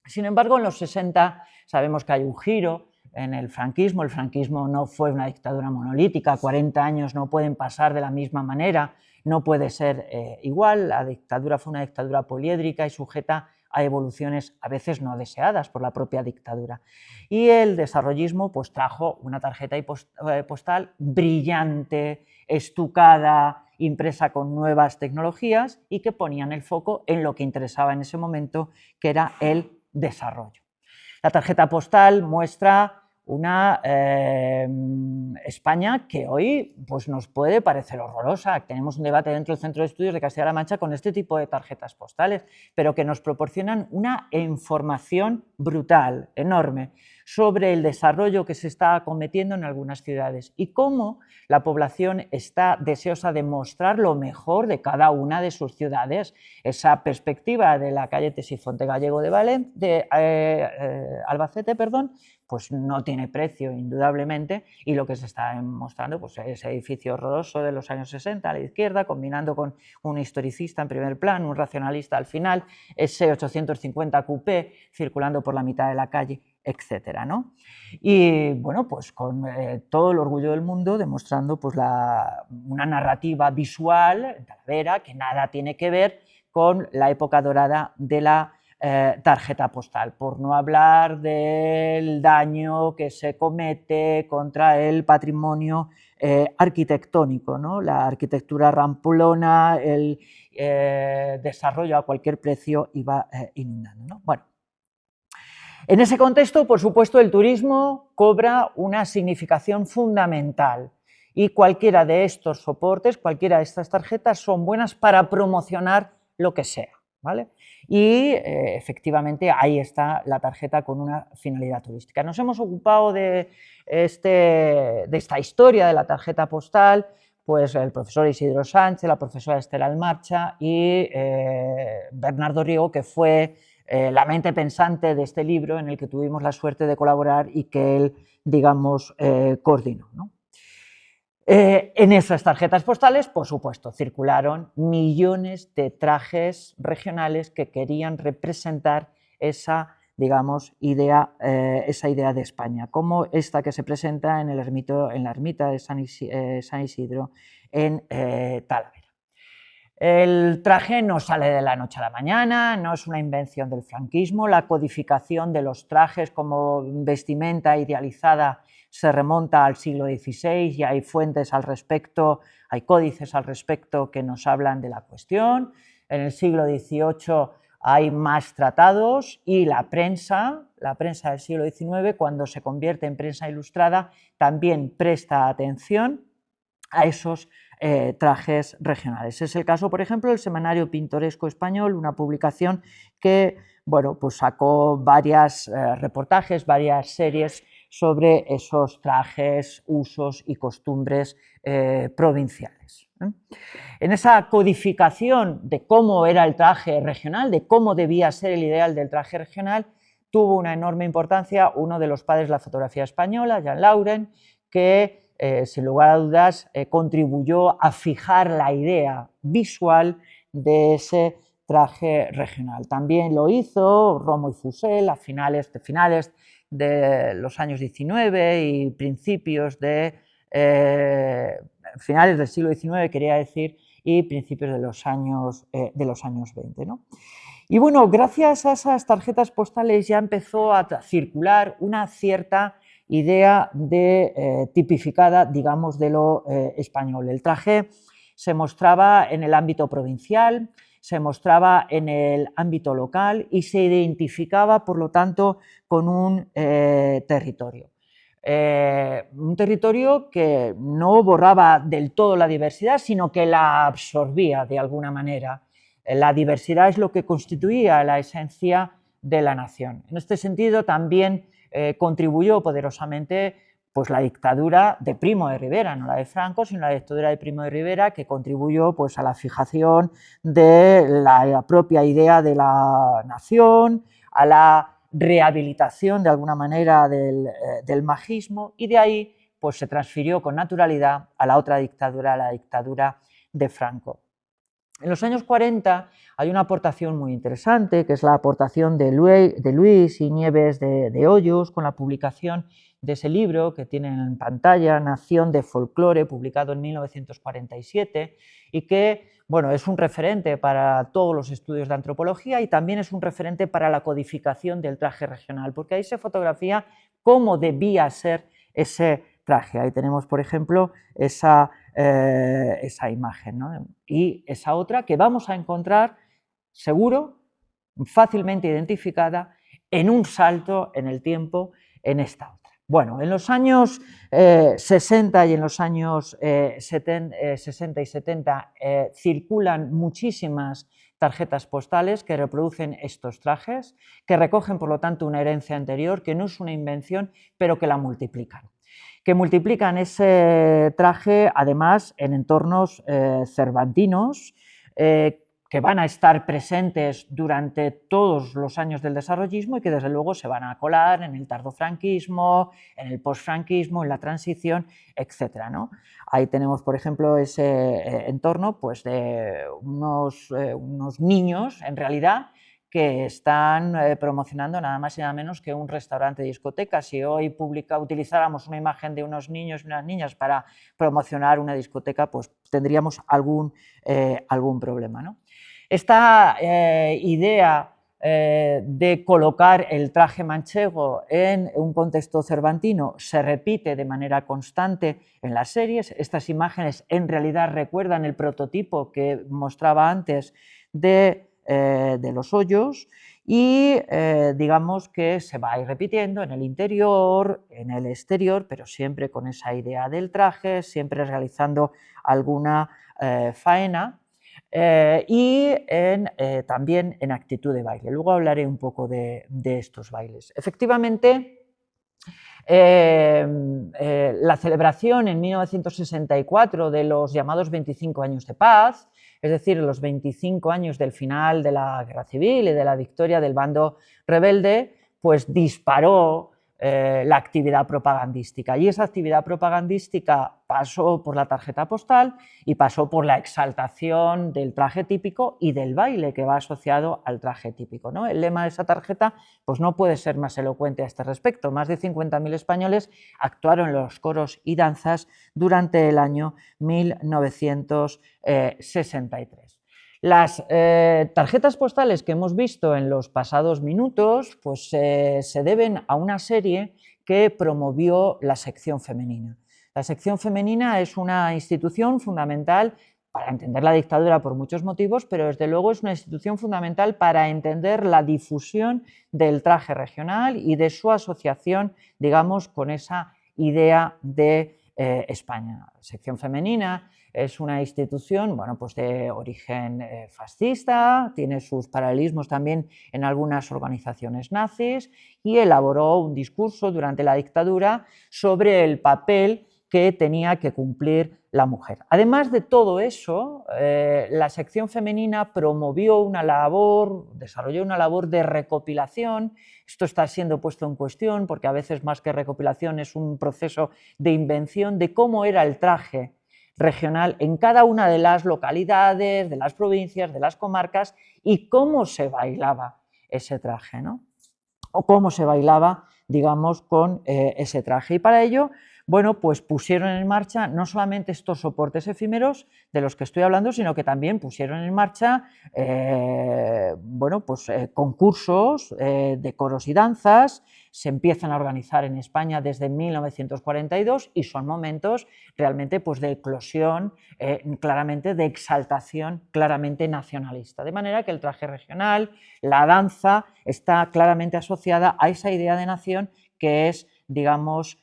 Sin embargo, en los 60 sabemos que hay un giro en el franquismo no fue una dictadura monolítica, 40 años no pueden pasar de la misma manera, no puede ser igual, la dictadura fue una dictadura poliédrica y sujeta a evoluciones a veces no deseadas por la propia dictadura. Y el desarrollismo pues trajo una tarjeta postal brillante, estucada, impresa con nuevas tecnologías y que ponían el foco en lo que interesaba en ese momento, que era el desarrollo. La tarjeta postal muestra una España que hoy pues, nos puede parecer horrorosa. Tenemos un debate dentro del Centro de Estudios de Castilla-La Mancha con este tipo de tarjetas postales, pero que nos proporcionan una información brutal, enorme, sobre el desarrollo que se está acometiendo en algunas ciudades y cómo la población está deseosa de mostrar lo mejor de cada una de sus ciudades. Esa perspectiva de la calle Tesifonte Gallego de Albacete, pues no tiene precio indudablemente y lo que se está mostrando pues es edificio horroroso de los años 60 a la izquierda, combinando con un historicista en primer plano, un racionalista al final, ese 850 coupé circulando por la mitad de la calle, etcétera, ¿no? Y bueno, pues con todo el orgullo del mundo demostrando pues una narrativa visual, Talavera, que nada tiene que ver con la época dorada de la tarjeta postal, por no hablar del daño que se comete contra el patrimonio arquitectónico, ¿no? La arquitectura ramplona, el desarrollo a cualquier precio iba inundando, ¿no? Bueno, en ese contexto, por supuesto, el turismo cobra una significación fundamental y cualquiera de estos soportes, cualquiera de estas tarjetas son buenas para promocionar lo que sea, ¿vale? Y efectivamente ahí está la tarjeta con una finalidad turística. Nos hemos ocupado de esta historia de la tarjeta postal, pues el profesor Isidro Sánchez, la profesora Estela Almarcha y Bernardo Riego, que fue la mente pensante de este libro en el que tuvimos la suerte de colaborar y que él, digamos, coordinó, ¿no? En esas tarjetas postales, por supuesto, circularon millones de trajes regionales que querían representar esa, digamos, idea de España, como esta que se presenta en la ermita de San Isidro en Talavera. El traje no sale de la noche a la mañana, no es una invención del franquismo, la codificación de los trajes como vestimenta idealizada se remonta al siglo XVI y hay fuentes al respecto, hay códices al respecto que nos hablan de la cuestión. En el siglo XVIII hay más tratados y la prensa del siglo XIX, cuando se convierte en prensa ilustrada, también presta atención a esos trajes regionales. Es el caso, por ejemplo, del Semanario Pintoresco Español, una publicación que bueno, pues sacó varios reportajes, varias series sobre esos trajes, usos y costumbres provinciales. En esa codificación de cómo era el traje regional, de cómo debía ser el ideal del traje regional, tuvo una enorme importancia uno de los padres de la fotografía española, Jean Lauren, que sin lugar a dudas contribuyó a fijar la idea visual de ese traje regional. También lo hizo Romo y Fussell a finales de los años 19 y principios de finales del siglo XIX, quería decir, y principios de los años 20, ¿no? Y bueno, gracias a esas tarjetas postales ya empezó a circular una cierta idea tipificada, digamos, de lo español. El traje se mostraba en el ámbito provincial, se mostraba en el ámbito local y se identificaba, por lo tanto, con un territorio. Un territorio que no borraba del todo la diversidad, sino que la absorbía de alguna manera. La diversidad es lo que constituía la esencia de la nación. En este sentido, también contribuyó poderosamente pues, la dictadura de Primo de Rivera, no la de Franco, sino la dictadura de Primo de Rivera, que contribuyó pues, a la fijación de la propia idea de la nación, a la rehabilitación de alguna manera del majismo, y de ahí pues, se transfirió con naturalidad a la otra dictadura, la dictadura de Franco. En los años 40 hay una aportación muy interesante, que es la aportación de Luis y Nieves de Hoyos, con la publicación de ese libro que tienen en pantalla, Nación de Folclore, publicado en 1947, y que bueno, es un referente para todos los estudios de antropología y también es un referente para la codificación del traje regional, porque ahí se fotografía cómo debía ser ese traje. Ahí tenemos, por ejemplo, esa imagen, ¿no? Y esa otra que vamos a encontrar, seguro, fácilmente identificada, en un salto en el tiempo en esta otra. Bueno, en los años 60 y en los años 60 y 70 circulan muchísimas tarjetas postales que reproducen estos trajes, que recogen, por lo tanto, una herencia anterior, que no es una invención, pero que la multiplican. Que multiplican ese traje, además, en entornos cervantinos, que van a estar presentes durante todos los años del desarrollismo y que desde luego se van a colar en el tardofranquismo, en el posfranquismo, en la transición, etc., ¿no? Ahí tenemos, por ejemplo, ese entorno pues, de unos niños, en realidad, que están promocionando nada más y nada menos que un restaurante de discoteca. Si hoy utilizáramos una imagen de unos niños y unas niñas para promocionar una discoteca, pues tendríamos algún problema, ¿no? Esta idea de colocar el traje manchego en un contexto cervantino se repite de manera constante en las series. Estas imágenes en realidad recuerdan el prototipo que mostraba antes de los Hoyos y digamos que se va a ir repitiendo en el interior, en el exterior, pero siempre con esa idea del traje, siempre realizando alguna faena y también en actitud de baile. Luego hablaré un poco de estos bailes. Efectivamente, la celebración en 1964 de los llamados 25 años de paz, es decir, los 25 años del final de la Guerra Civil y de la victoria del bando rebelde, pues disparó la actividad propagandística. Y esa actividad propagandística pasó por la tarjeta postal y pasó por la exaltación del traje típico y del baile que va asociado al traje típico, ¿no? El lema de esa tarjeta pues no puede ser más elocuente a este respecto. Más de 50.000 españoles actuaron en los coros y danzas durante el año 1963. Las tarjetas postales que hemos visto en los pasados minutos pues, se deben a una serie que promovió la sección femenina. La sección femenina es una institución fundamental para entender la dictadura por muchos motivos, pero desde luego es una institución fundamental para entender la difusión del traje regional y de su asociación, digamos, con esa idea de España. La sección femenina es una institución bueno, pues de origen fascista, tiene sus paralelismos también en algunas organizaciones nazis y elaboró un discurso durante la dictadura sobre el papel que tenía que cumplir la mujer. Además de todo eso, la sección femenina desarrolló una labor de recopilación. Esto está siendo puesto en cuestión porque a veces más que recopilación es un proceso de invención de cómo era el traje regional en cada una de las localidades, de las provincias, de las comarcas y cómo se bailaba ese traje, ¿no? O cómo se bailaba, digamos, con ese traje. Y para ello, bueno, pues pusieron en marcha no solamente estos soportes efímeros de los que estoy hablando, sino que también pusieron en marcha bueno, pues, concursos de coros y danzas. Se empiezan a organizar en España desde 1942 y son momentos realmente pues, de eclosión, claramente de exaltación claramente nacionalista. De manera que el traje regional, la danza, está claramente asociada a esa idea de nación que es, digamos,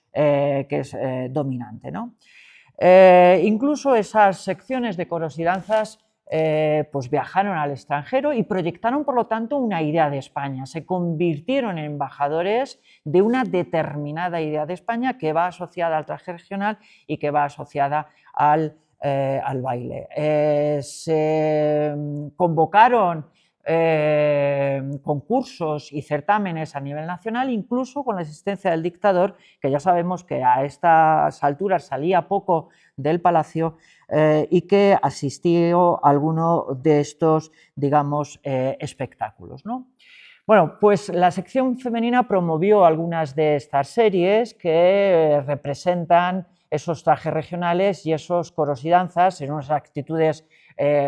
dominante, ¿no? Incluso esas secciones de coros y danzas pues viajaron al extranjero y proyectaron, por lo tanto, una idea de España. Se convirtieron en embajadores de una determinada idea de España que va asociada al traje regional y que va asociada al baile. Se convocaron concursos y certámenes a nivel nacional, incluso con la existencia del dictador, que ya sabemos que a estas alturas salía poco del palacio y que asistió a alguno de estos, digamos, espectáculos, ¿no? Bueno, pues la sección femenina promovió algunas de estas series que representan esos trajes regionales y esos coros y danzas en unas actitudes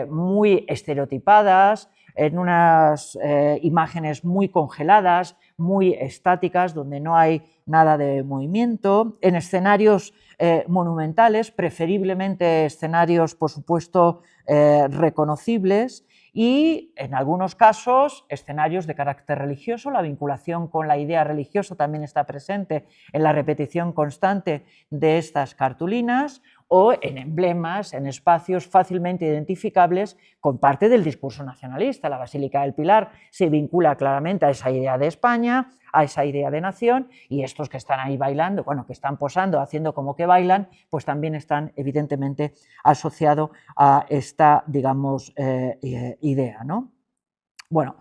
muy estereotipadas, en unas imágenes muy congeladas, muy estáticas, donde no hay nada de movimiento, en escenarios monumentales, preferiblemente escenarios, por supuesto, reconocibles, y en algunos casos escenarios de carácter religioso. La vinculación con la idea religiosa también está presente en la repetición constante de estas cartulinas, o en emblemas, en espacios fácilmente identificables con parte del discurso nacionalista. La Basílica del Pilar se vincula claramente a esa idea de España, a esa idea de nación, y estos que están ahí bailando, bueno, que están posando, haciendo como que bailan, pues también están evidentemente asociados a esta, digamos, idea, ¿no? Bueno,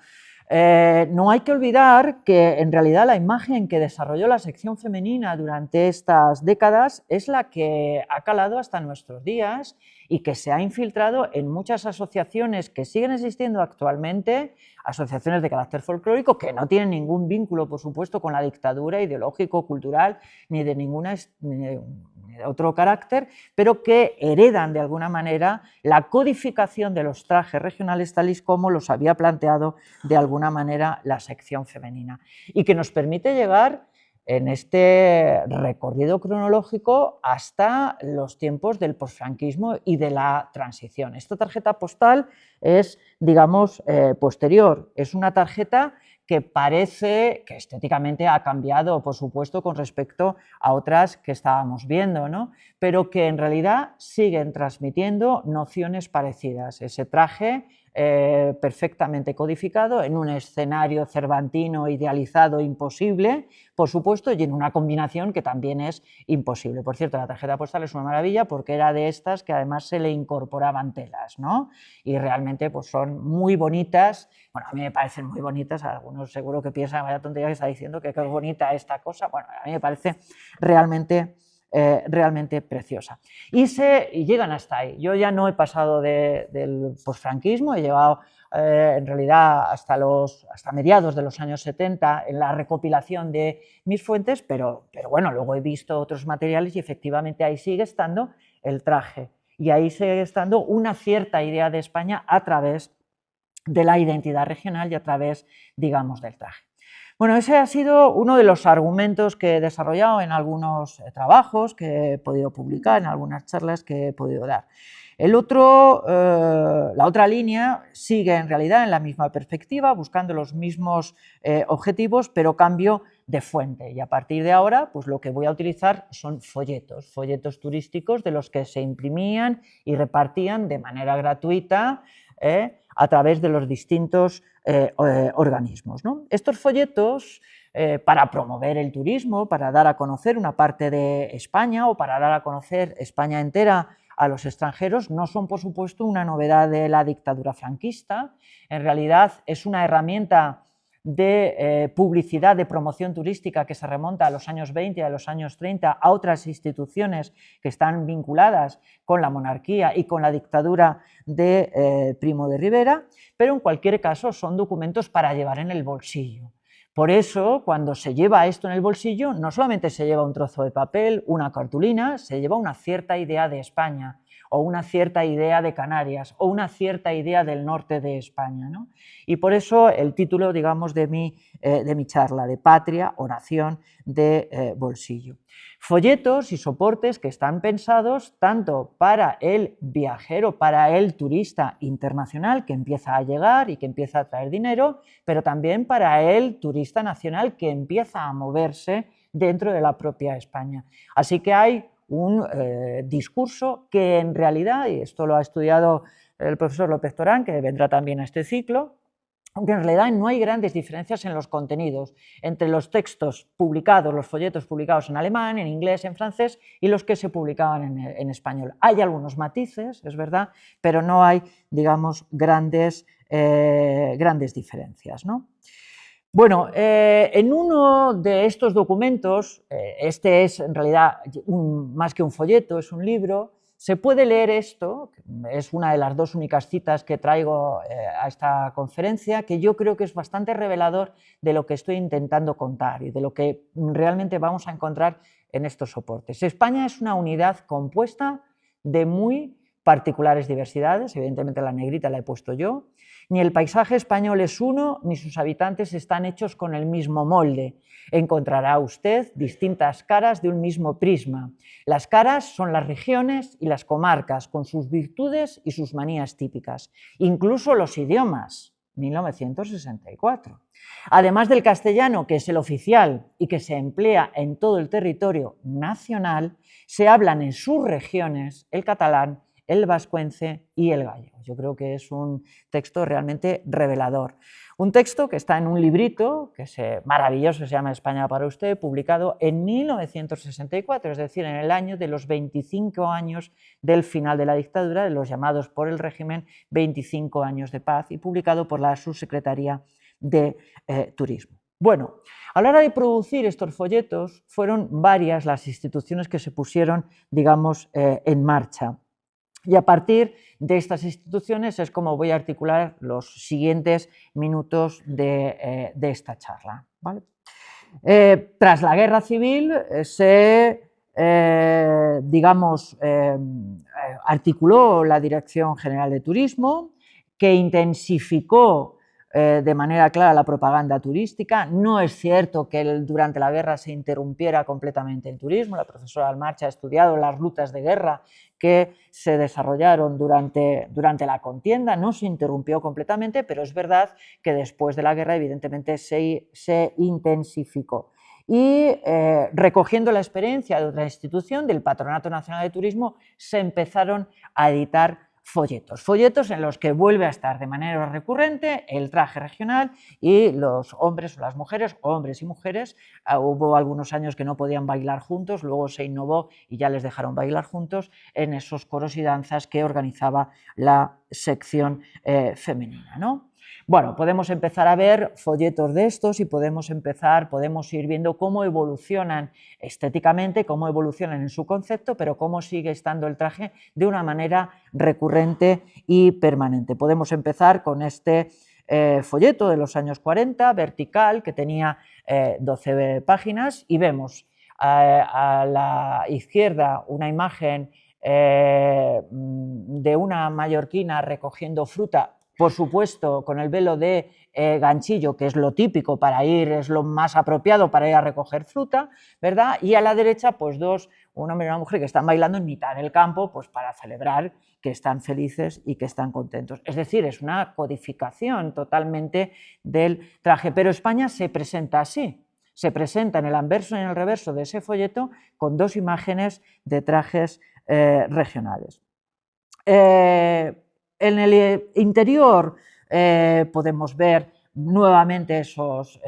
no hay que olvidar que en realidad la imagen que desarrolló la sección femenina durante estas décadas es la que ha calado hasta nuestros días y que se ha infiltrado en muchas asociaciones que siguen existiendo actualmente, asociaciones de carácter folclórico que no tienen ningún vínculo, por supuesto, con la dictadura ideológico, cultural, ni de ninguna otro carácter, pero que heredan de alguna manera la codificación de los trajes regionales tal y como los había planteado de alguna manera la sección femenina, y que nos permite llegar en este recorrido cronológico hasta los tiempos del posfranquismo y de la transición. Esta tarjeta postal es, digamos, posterior, es una tarjeta que parece que estéticamente ha cambiado, por supuesto, con respecto a otras que estábamos viendo, ¿no? Pero que en realidad siguen transmitiendo nociones parecidas. Ese traje perfectamente codificado en un escenario cervantino idealizado imposible, por supuesto, y en una combinación que también es imposible. Por cierto, la tarjeta postal es una maravilla porque era de estas que además se le incorporaban telas, ¿no? Y realmente pues, son muy bonitas. Bueno, a mí me parecen muy bonitas, algunos seguro que piensan, vaya tontería que está diciendo, que qué bonita esta cosa. Bueno, a mí me parece realmente preciosa. Y llegan hasta ahí. Yo ya no he pasado del posfranquismo, he llegado en realidad hasta mediados de los años 70 en la recopilación de mis fuentes, pero bueno, luego he visto otros materiales y efectivamente ahí sigue estando el traje y ahí sigue estando una cierta idea de España a través de la identidad regional y a través, digamos, del traje. Bueno, ese ha sido uno de los argumentos que he desarrollado en algunos trabajos que he podido publicar, en algunas charlas que he podido dar. La otra línea sigue en realidad en la misma perspectiva, buscando los mismos objetivos, pero cambio de fuente. Y a partir de ahora, pues lo que voy a utilizar son folletos turísticos de los que se imprimían y repartían de manera gratuita a través de los distintos organismos, ¿no? Estos folletos para promover el turismo, para dar a conocer una parte de España o para dar a conocer España entera a los extranjeros, no son, por supuesto, una novedad de la dictadura franquista. En realidad es una herramienta de publicidad, de promoción turística que se remonta a los años 20 y a los años 30 a otras instituciones que están vinculadas con la monarquía y con la dictadura de Primo de Rivera, pero en cualquier caso son documentos para llevar en el bolsillo. Por eso, cuando se lleva esto en el bolsillo, no solamente se lleva un trozo de papel, una cartulina, se lleva una cierta idea de España, o una cierta idea de Canarias, o una cierta idea del norte de España, ¿no? Y por eso el título, digamos, de mi charla, de Patria o Nación de Bolsillo. Folletos y soportes que están pensados tanto para el viajero, para el turista internacional que empieza a llegar y que empieza a traer dinero, pero también para el turista nacional que empieza a moverse dentro de la propia España. Así que hay un discurso que en realidad, y esto lo ha estudiado el profesor López Torán, que vendrá también a este ciclo, aunque en realidad no hay grandes diferencias en los contenidos entre los textos publicados, los folletos publicados en alemán, en inglés, en francés y los que se publicaban en español. Hay algunos matices, es verdad, pero no hay, digamos, grandes diferencias, ¿no? Bueno, en uno de estos documentos, este es en realidad más que un folleto, es un libro, se puede leer esto, es una de las dos únicas citas que traigo a esta conferencia, que yo creo que es bastante revelador de lo que estoy intentando contar y de lo que realmente vamos a encontrar en estos soportes. España es una unidad compuesta de muy particulares diversidades, evidentemente la negrita la he puesto yo. Ni el paisaje español es uno, ni sus habitantes están hechos con el mismo molde. Encontrará usted distintas caras de un mismo prisma. Las caras son las regiones y las comarcas, con sus virtudes y sus manías típicas. Incluso los idiomas, 1964. Además del castellano, que es el oficial y que se emplea en todo el territorio nacional, se hablan en sus regiones el catalán, el vascuence y el gallego. Yo creo que es un texto realmente revelador. Un texto que está en un librito que es maravilloso, se llama España para usted, publicado en 1964, es decir, en el año de los 25 años del final de la dictadura, de los llamados por el régimen 25 años de paz, y publicado por la Subsecretaría de Turismo. Bueno, a la hora de producir estos folletos fueron varias las instituciones que se pusieron, digamos, en marcha. Y a partir de estas instituciones es como voy a articular los siguientes minutos de esta charla, ¿vale? Tras la Guerra Civil se, articuló la Dirección General de Turismo, que intensificó de manera clara la propaganda turística. No es cierto que durante la guerra se interrumpiera completamente el turismo. La profesora Almarcha ha estudiado las rutas de guerra que se desarrollaron durante la contienda. No se interrumpió completamente, pero es verdad que después de la guerra evidentemente se intensificó. Y recogiendo la experiencia de otra institución, del Patronato Nacional de Turismo, se empezaron a editar folletos en los que vuelve a estar de manera recurrente el traje regional y los hombres o las mujeres, hombres y mujeres. Hubo algunos años que no podían bailar juntos, luego se innovó y ya les dejaron bailar juntos en esos coros y danzas que organizaba la sección femenina, ¿no? Bueno, podemos empezar a ver folletos de estos y podemos ir viendo cómo evolucionan estéticamente, cómo evolucionan en su concepto, pero cómo sigue estando el traje de una manera recurrente y permanente. Podemos empezar con este folleto de los años 40, vertical, que tenía 12 páginas, y vemos a la izquierda una imagen de una mallorquina recogiendo fruta, por supuesto con el velo de ganchillo, que es lo típico para ir, es lo más apropiado para ir a recoger fruta, ¿verdad? Y a la derecha, pues un hombre y una mujer que están bailando en mitad del campo, pues para celebrar que están felices y que están contentos. Es decir, es una codificación totalmente del traje, pero España se presenta así. Se presenta en el anverso y en el reverso de ese folleto con dos imágenes de trajes regionales. En el interior podemos ver nuevamente esos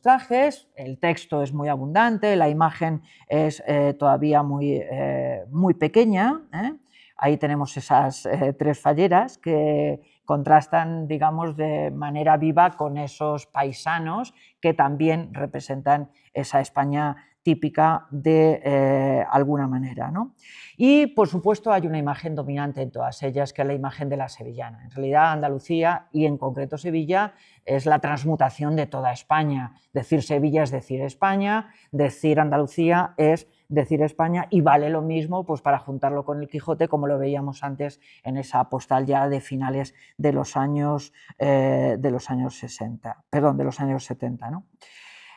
trajes, el texto es muy abundante, la imagen es todavía muy pequeña, ¿eh? Ahí tenemos esas 3 falleras que contrastan, digamos, de manera viva con esos paisanos que también representan esa España típica de alguna manera, ¿no? Y, por supuesto, hay una imagen dominante en todas ellas, que es la imagen de la sevillana. En realidad, Andalucía, y en concreto Sevilla, es la transmutación de toda España. Decir Sevilla es decir España, decir Andalucía es decir España, y vale lo mismo pues, para juntarlo con el Quijote, como lo veíamos antes en esa postal ya de finales de los años 60, perdón, de los años 70, ¿no?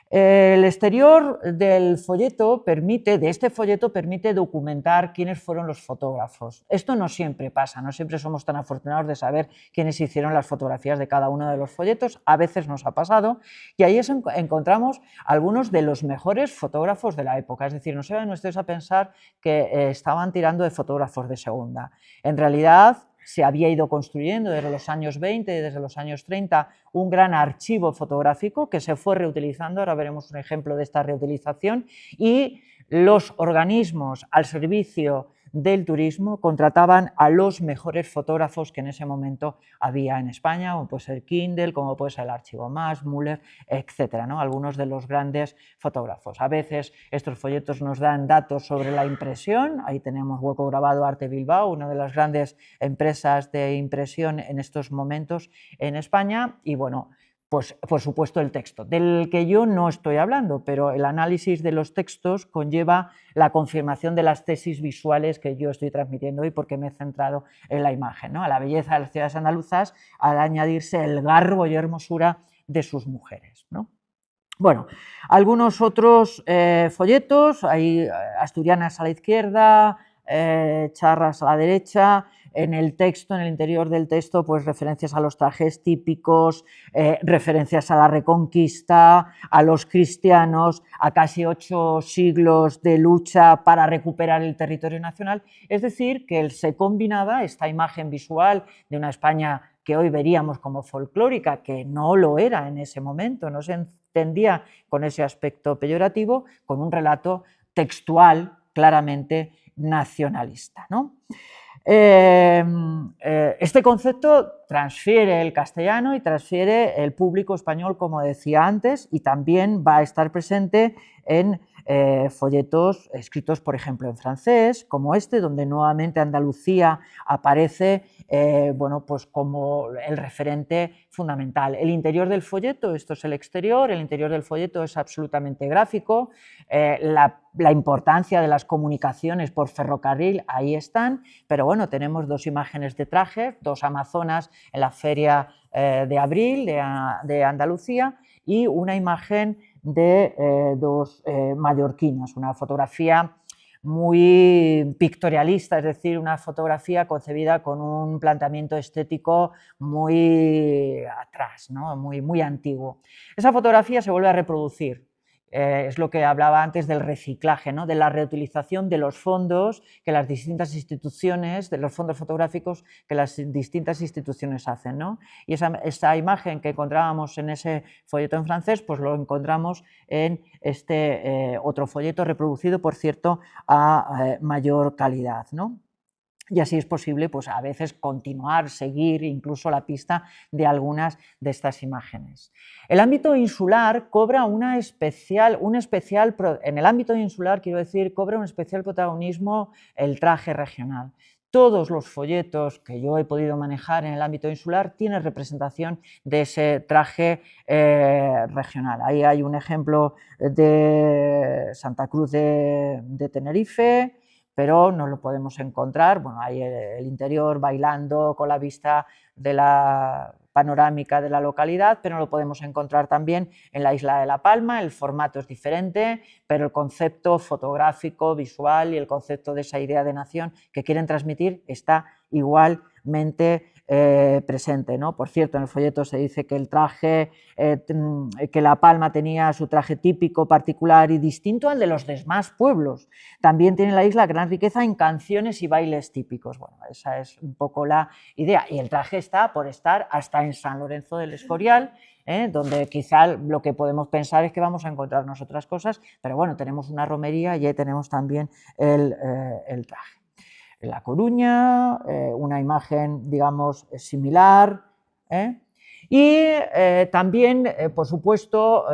El exterior del folleto de este folleto permite documentar quiénes fueron los fotógrafos. Esto no siempre pasa, no siempre somos tan afortunados de saber quiénes hicieron las fotografías de cada uno de los folletos, a veces nos ha pasado, y ahí encontramos algunos de los mejores fotógrafos de la época, es decir, no se vayan ustedes a pensar que estaban tirando de fotógrafos de segunda. En realidad, se había ido construyendo desde los años 20 y desde los años 30 un gran archivo fotográfico que se fue reutilizando, ahora veremos un ejemplo de esta reutilización, y los organismos al servicio del turismo contrataban a los mejores fotógrafos que en ese momento había en España, como puede ser Kindle, como puede ser el Archivo Más, Müller, etcétera, ¿no? Algunos de los grandes fotógrafos. A veces estos folletos nos dan datos sobre la impresión, ahí tenemos Hueco Grabado Arte Bilbao, una de las grandes empresas de impresión en estos momentos en España, y bueno, pues por supuesto el texto, del que yo no estoy hablando, pero el análisis de los textos conlleva la confirmación de las tesis visuales que yo estoy transmitiendo hoy porque me he centrado en la imagen, ¿no? A la belleza de las ciudades andaluzas al añadirse el garbo y hermosura de sus mujeres, ¿no? Bueno, algunos otros folletos, hay asturianas a la izquierda, charras a la derecha. En el texto, en el interior del texto, pues referencias a los trajes típicos, referencias a la Reconquista, a los cristianos, a casi 8 siglos de lucha para recuperar el territorio nacional. Es decir, que se combinaba esta imagen visual de una España que hoy veríamos como folclórica, que no lo era en ese momento, no se entendía con ese aspecto peyorativo, con un relato textual claramente nacionalista, ¿no? Este concepto transfiere el castellano y transfiere el público español, como decía antes, y también va a estar presente en folletos escritos, por ejemplo, en francés, como este, donde nuevamente Andalucía aparece bueno, pues como el referente fundamental. El interior del folleto, esto es el exterior, el interior del folleto es absolutamente gráfico, la importancia de las comunicaciones por ferrocarril, ahí están, pero bueno, tenemos 2 imágenes de trajes, 2 amazonas en la feria de abril de Andalucía y una imagen de 2 mallorquinas, una fotografía muy pictorialista, es decir, una fotografía concebida con un planteamiento estético muy atrás, ¿no? muy antiguo. Esa fotografía se vuelve a reproducir. Es lo que hablaba antes del reciclaje, ¿no? De la reutilización de los fondos que las distintas instituciones, de los fondos fotográficos que las distintas instituciones hacen, ¿no? Y esa imagen que encontrábamos en ese folleto en francés, pues lo encontramos en este otro folleto reproducido, por cierto, a mayor calidad, ¿no? Y así es posible, pues a veces continuar, seguir incluso la pista de algunas de estas imágenes. El ámbito insular cobra en el ámbito insular, quiero decir, cobra un especial protagonismo el traje regional. Todos los folletos que yo he podido manejar en el ámbito insular tienen representación de ese traje regional. Ahí hay un ejemplo de Santa Cruz de Tenerife, pero no lo podemos encontrar. Bueno, hay el interior bailando con la vista de la panorámica de la localidad, pero no lo podemos encontrar también en la isla de La Palma. El formato es diferente, pero el concepto fotográfico, visual y el concepto de esa idea de nación que quieren transmitir está igualmente presente, ¿no? Por cierto, en el folleto se dice que el traje, que La Palma tenía su traje típico, particular y distinto al de los demás pueblos. También tiene la isla gran riqueza en canciones y bailes típicos. Bueno, esa es un poco la idea. Y el traje está por estar hasta en San Lorenzo del Escorial, donde quizá lo que podemos pensar es que vamos a encontrarnos otras cosas, pero bueno, tenemos una romería y ahí tenemos también el traje. En La Coruña, una imagen, digamos, similar, y también, por supuesto,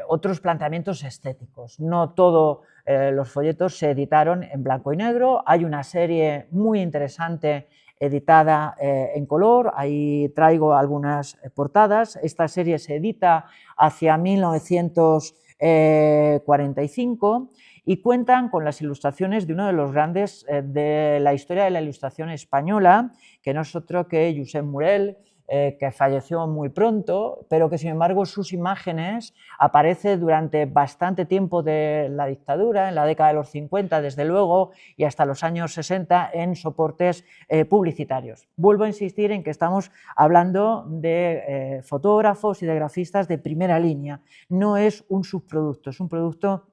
otros planteamientos estéticos. No todos los folletos se editaron en blanco y negro, hay una serie muy interesante editada en color, ahí traigo algunas portadas. Esta serie se edita hacia 1945 y cuentan con las ilustraciones de uno de los grandes de la historia de la ilustración española, que no es otro que Josep Morell, que falleció muy pronto, pero que sin embargo sus imágenes aparecen durante bastante tiempo de la dictadura, en la década de los 50 desde luego, y hasta los años 60 en soportes publicitarios. Vuelvo a insistir en que estamos hablando de fotógrafos y de grafistas de primera línea, no es un subproducto, es un producto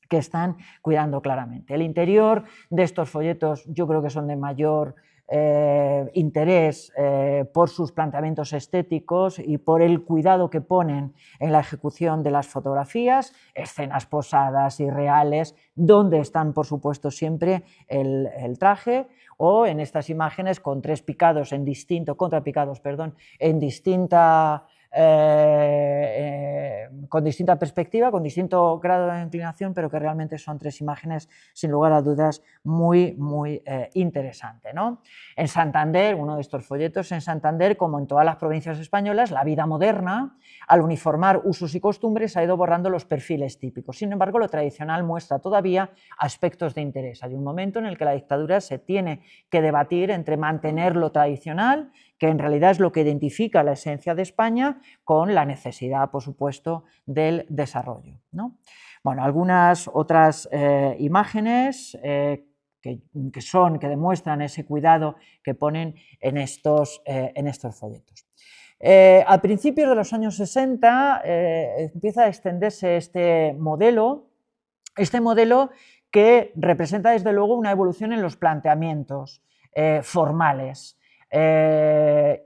que están cuidando claramente. El interior de estos folletos yo creo que son de mayor interés por sus planteamientos estéticos y por el cuidado que ponen en la ejecución de las fotografías, escenas posadas y reales, donde están por supuesto siempre el traje, o en estas imágenes con tres picados en distinto, contrapicados, perdón, en distinta con distinta perspectiva, con distinto grado de inclinación, pero que realmente son tres imágenes, sin lugar a dudas, muy interesantes, ¿no? En Santander, uno de estos folletos, en Santander, como en todas las provincias españolas, la vida moderna, al uniformar usos y costumbres, ha ido borrando los perfiles típicos. Sin embargo, lo tradicional muestra todavía aspectos de interés. Hay un momento en el que la dictadura se tiene que debatir entre mantener lo tradicional, que en realidad es lo que identifica la esencia de España, con la necesidad, por supuesto, del desarrollo, ¿no? Bueno, algunas otras imágenes que demuestran ese cuidado que ponen en estos folletos. A principios de los años 60 empieza a extenderse este modelo que representa desde luego una evolución en los planteamientos formales. Esa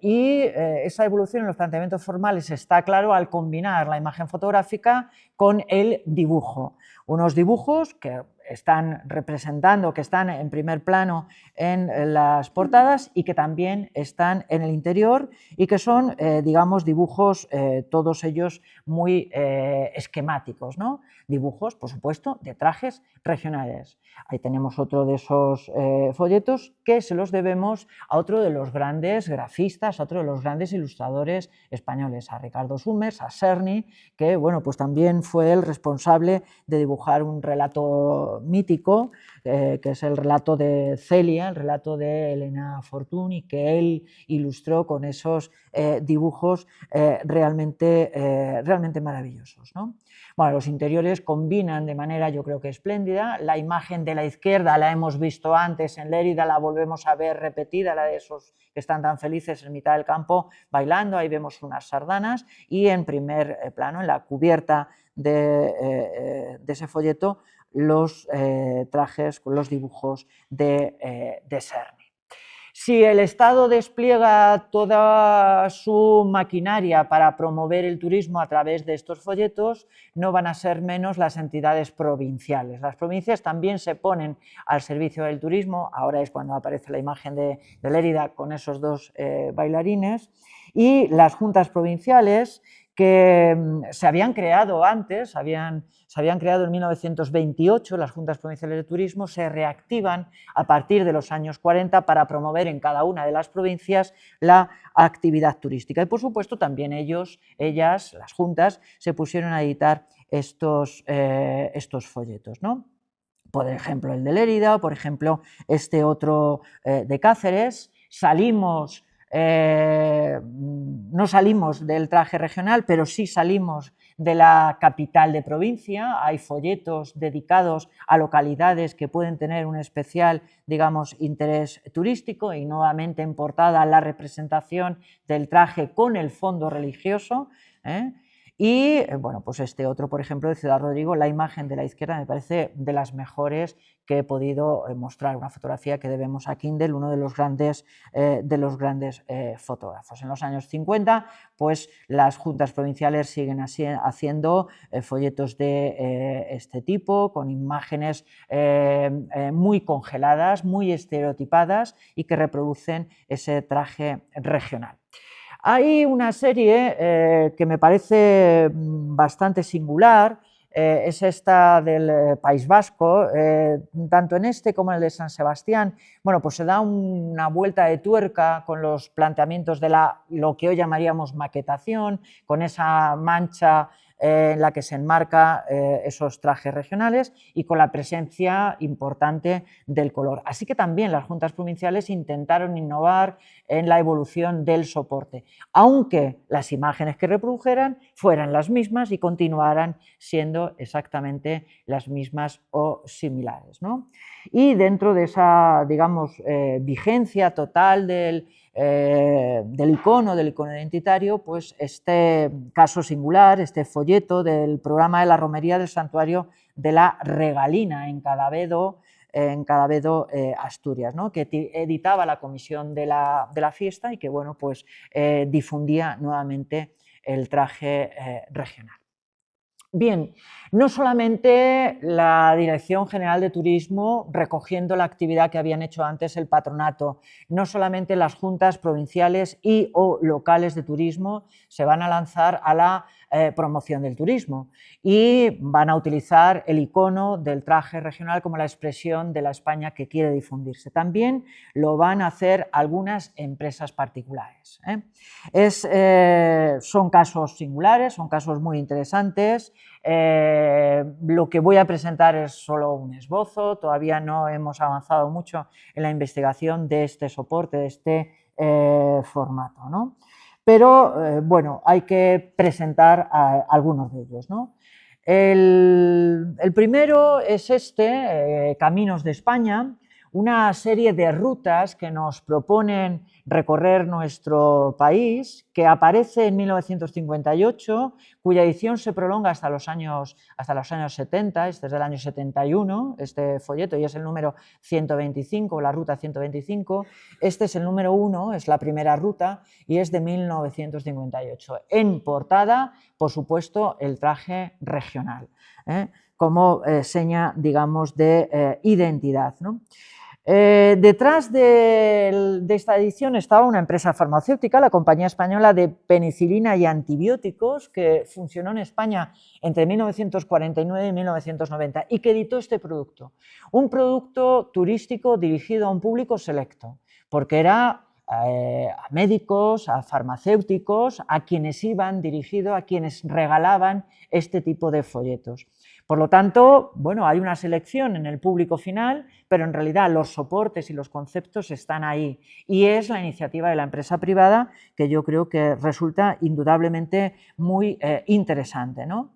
evolución en los planteamientos formales está claro al combinar la imagen fotográfica con el dibujo. Unos dibujos que están representando, que están en primer plano en las portadas y que también están en el interior y que son, digamos, dibujos todos ellos muy esquemáticos, ¿no? Dibujos, por supuesto, de trajes regionales. Ahí tenemos otro de esos folletos que se los debemos a otro de los grandes grafistas, a otro de los grandes ilustradores españoles, a Ricardo Summers, a Czerny, que bueno, pues también fue el responsable de dibujar un relato mítico, que es el relato de Celia, el relato de Elena Fortuny, que él ilustró con esos dibujos realmente maravillosos, ¿no? Bueno, los interiores combinan de manera, yo creo que espléndida. La imagen de la izquierda la hemos visto antes en Lérida, la volvemos a ver repetida, la de esos que están tan felices en mitad del campo bailando, ahí vemos unas sardanas, y en primer plano, en la cubierta de ese folleto, los trajes con los dibujos de Czerny. Si el Estado despliega toda su maquinaria para promover el turismo a través de estos folletos, no van a ser menos las entidades provinciales. Las provincias también se ponen al servicio del turismo, ahora es cuando aparece la imagen de Lérida con esos dos bailarines, y las juntas provinciales que se habían creado antes, se habían creado en 1928, las Juntas Provinciales de Turismo se reactivan a partir de los años 40 para promover en cada una de las provincias la actividad turística. Y por supuesto también ellas, las juntas, se pusieron a editar estos folletos, ¿no? Por ejemplo el de Lérida, o por ejemplo este otro de Cáceres. No salimos del traje regional, pero sí salimos de la capital de provincia. Hay folletos dedicados a localidades que pueden tener un especial, digamos, interés turístico, y nuevamente en portada la representación del traje con el fondo religioso, Y bueno, pues este otro, por ejemplo, de Ciudad Rodrigo, la imagen de la izquierda me parece de las mejores que he podido mostrar, una fotografía que debemos a Kindle, uno de los grandes fotógrafos. En los años 50, pues las juntas provinciales siguen haciendo folletos de este tipo, con imágenes muy congeladas, muy estereotipadas y que reproducen ese traje regional. Hay una serie que me parece bastante singular, es esta del País Vasco, tanto en este como en el de San Sebastián. Bueno, pues se da una vuelta de tuerca con los planteamientos de lo que hoy llamaríamos maquetación, con esa mancha en la que se enmarca esos trajes regionales y con la presencia importante del color. Así que también las juntas provinciales intentaron innovar en la evolución del soporte, aunque las imágenes que reprodujeran fueran las mismas y continuaran siendo exactamente las mismas o similares, ¿no? Y dentro de esa, digamos, vigencia total del icono identitario, pues este caso singular, este folleto del programa de la romería del santuario de la Regalina en Cadavedo, Asturias, ¿no? Que editaba la comisión de la fiesta y que, bueno, pues difundía nuevamente el traje regional. Bien, no solamente la Dirección General de Turismo recogiendo la actividad que habían hecho antes el patronato, no solamente las juntas provinciales y o locales de turismo se van a lanzar a la promoción del turismo y van a utilizar el icono del traje regional como la expresión de la España que quiere difundirse. También lo van a hacer algunas empresas particulares. Son casos singulares, son casos muy interesantes. Lo que voy a presentar es solo un esbozo, todavía no hemos avanzado mucho en la investigación de este soporte, de este formato, ¿no? Pero bueno, hay que presentar algunos de ellos, ¿no? El primero es Caminos de España, una serie de rutas que nos proponen recorrer nuestro país, que aparece en 1958, cuya edición se prolonga hasta los años 70, este es del año 71, este folleto, y es el número 125, la ruta 125, este es el número 1, es la primera ruta, y es de 1958. En portada, por supuesto, el traje regional, como seña, digamos, de identidad, ¿no? Detrás de esta edición estaba una empresa farmacéutica, la Compañía Española de Penicilina y Antibióticos, que funcionó en España entre 1949 y 1990 y que editó este producto. Un producto turístico dirigido a un público selecto, porque era a médicos, a farmacéuticos, a quienes iban dirigido, a quienes regalaban este tipo de folletos. Por lo tanto, bueno, hay una selección en el público final, pero en realidad los soportes y los conceptos están ahí. Y es la iniciativa de la empresa privada que yo creo que resulta indudablemente muy interesante, ¿no?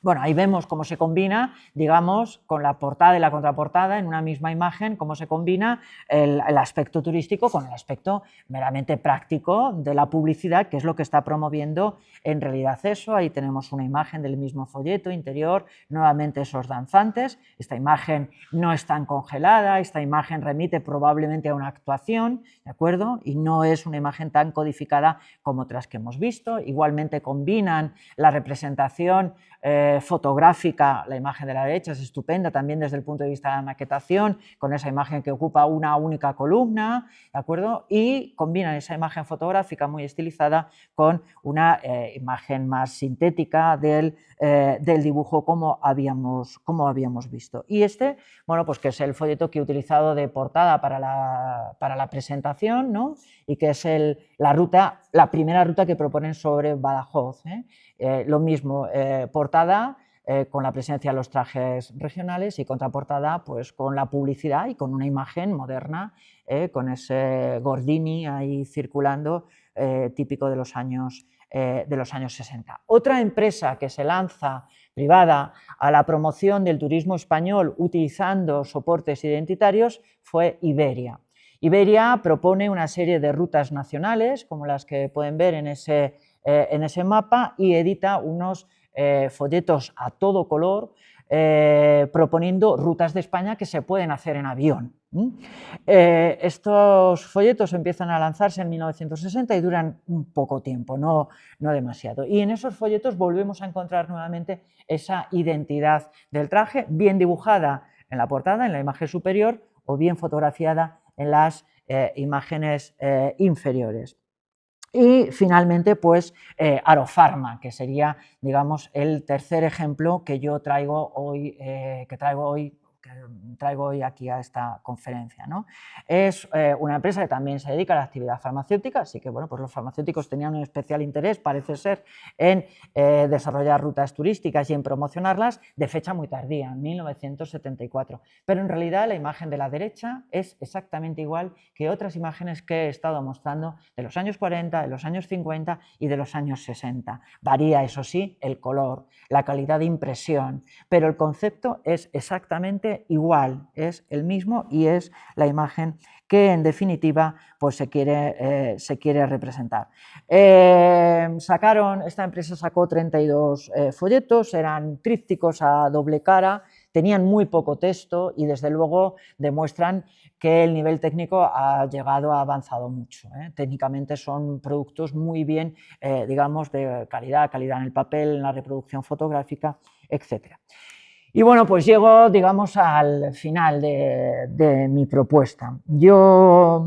Bueno, ahí vemos cómo se combina, digamos, con la portada y la contraportada en una misma imagen, cómo se combina el aspecto turístico con el aspecto meramente práctico de la publicidad, que es lo que está promoviendo en realidad eso. Ahí tenemos una imagen del mismo folleto interior, nuevamente esos danzantes. Esta imagen no es tan congelada, esta imagen remite probablemente a una actuación, ¿de acuerdo? Y no es una imagen tan codificada como otras que hemos visto. Igualmente combinan la representación fotográfica, la imagen de la derecha es estupenda también desde el punto de vista de la maquetación, con esa imagen que ocupa una única columna, ¿de acuerdo? Y combinan esa imagen fotográfica muy estilizada con una imagen más sintética del dibujo como habíamos visto. Y bueno, pues que es el folleto que he utilizado de portada para la presentación, ¿no? Y que es la primera ruta que proponen sobre Badajoz, lo mismo, portada con la presencia de los trajes regionales y contraportada pues, con la publicidad y con una imagen moderna, con ese Gordini ahí circulando, típico de los años 60. Otra empresa que se lanza privada a la promoción del turismo español utilizando soportes identitarios fue Iberia. Iberia propone una serie de rutas nacionales, como las que pueden ver en ese en ese mapa y edita unos folletos a todo color proponiendo rutas de España que se pueden hacer en avión. Estos folletos empiezan a lanzarse en 1960 y duran un poco tiempo, no demasiado. Y en esos folletos volvemos a encontrar nuevamente esa identidad del traje, bien dibujada en la portada, en la imagen superior, o bien fotografiada en las imágenes inferiores. Y finalmente, pues, Arofarma, que sería, digamos, el tercer ejemplo que yo traigo hoy, que traigo hoy aquí a esta conferencia, ¿no? Es una empresa que también se dedica a la actividad farmacéutica, así que bueno, pues los farmacéuticos tenían un especial interés, parece ser, en desarrollar rutas turísticas y en promocionarlas, de fecha muy tardía, en 1974. Pero en realidad la imagen de la derecha es exactamente igual que otras imágenes que he estado mostrando de los años 40, de los años 50 y de los años 60. Varía, eso sí, el color, la calidad de impresión, pero el concepto es exactamente igual, es el mismo y es la imagen que en definitiva pues se quiere representar. Esta empresa sacó 32 folletos, eran trípticos a doble cara, tenían muy poco texto y desde luego demuestran que el nivel técnico ha avanzado mucho. Técnicamente son productos muy bien, digamos, de calidad en el papel, en la reproducción fotográfica, etc. Y bueno, pues llego, digamos, al final de mi propuesta. Yo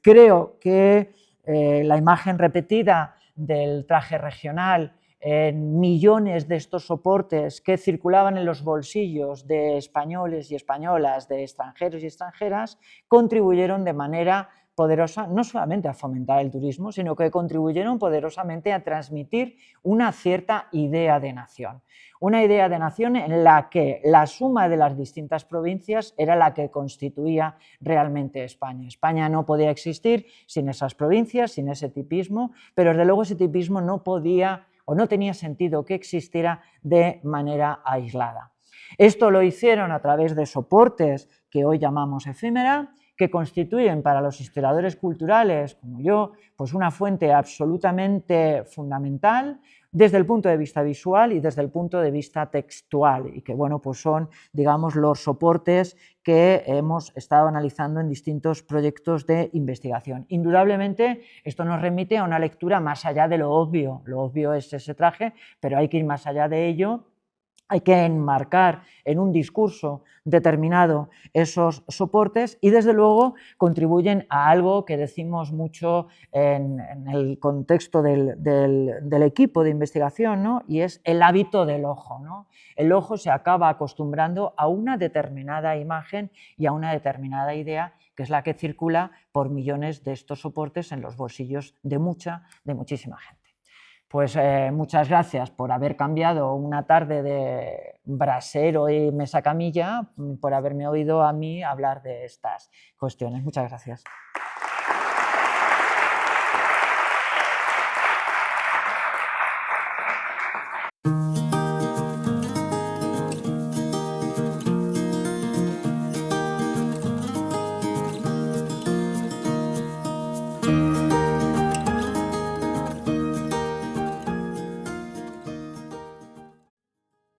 creo que la imagen repetida del traje regional en millones de estos soportes que circulaban en los bolsillos de españoles y españolas, de extranjeros y extranjeras, contribuyeron de manera poderosa no solamente a fomentar el turismo, sino que contribuyeron poderosamente a transmitir una cierta idea de nación. Una idea de nación en la que la suma de las distintas provincias era la que constituía realmente España. España no podía existir sin esas provincias, sin ese tipismo, pero desde luego ese tipismo no podía o no tenía sentido que existiera de manera aislada. Esto lo hicieron a través de soportes que hoy llamamos efímera, que constituyen para los historiadores culturales, como yo, pues una fuente absolutamente fundamental desde el punto de vista visual y desde el punto de vista textual, y que bueno, pues son, digamos, los soportes que hemos estado analizando en distintos proyectos de investigación. Indudablemente, esto nos remite a una lectura más allá de lo obvio es ese traje, pero hay que ir más allá de ello. Hay que enmarcar en un discurso determinado esos soportes y desde luego contribuyen a algo que decimos mucho en el contexto del equipo de investigación, ¿no? Y es el hábito del ojo, ¿no? El ojo se acaba acostumbrando a una determinada imagen y a una determinada idea, que es la que circula por millones de estos soportes en los bolsillos de muchísima gente. Pues muchas gracias por haber cambiado una tarde de brasero y mesa camilla, por haberme oído a mí hablar de estas cuestiones. Muchas gracias.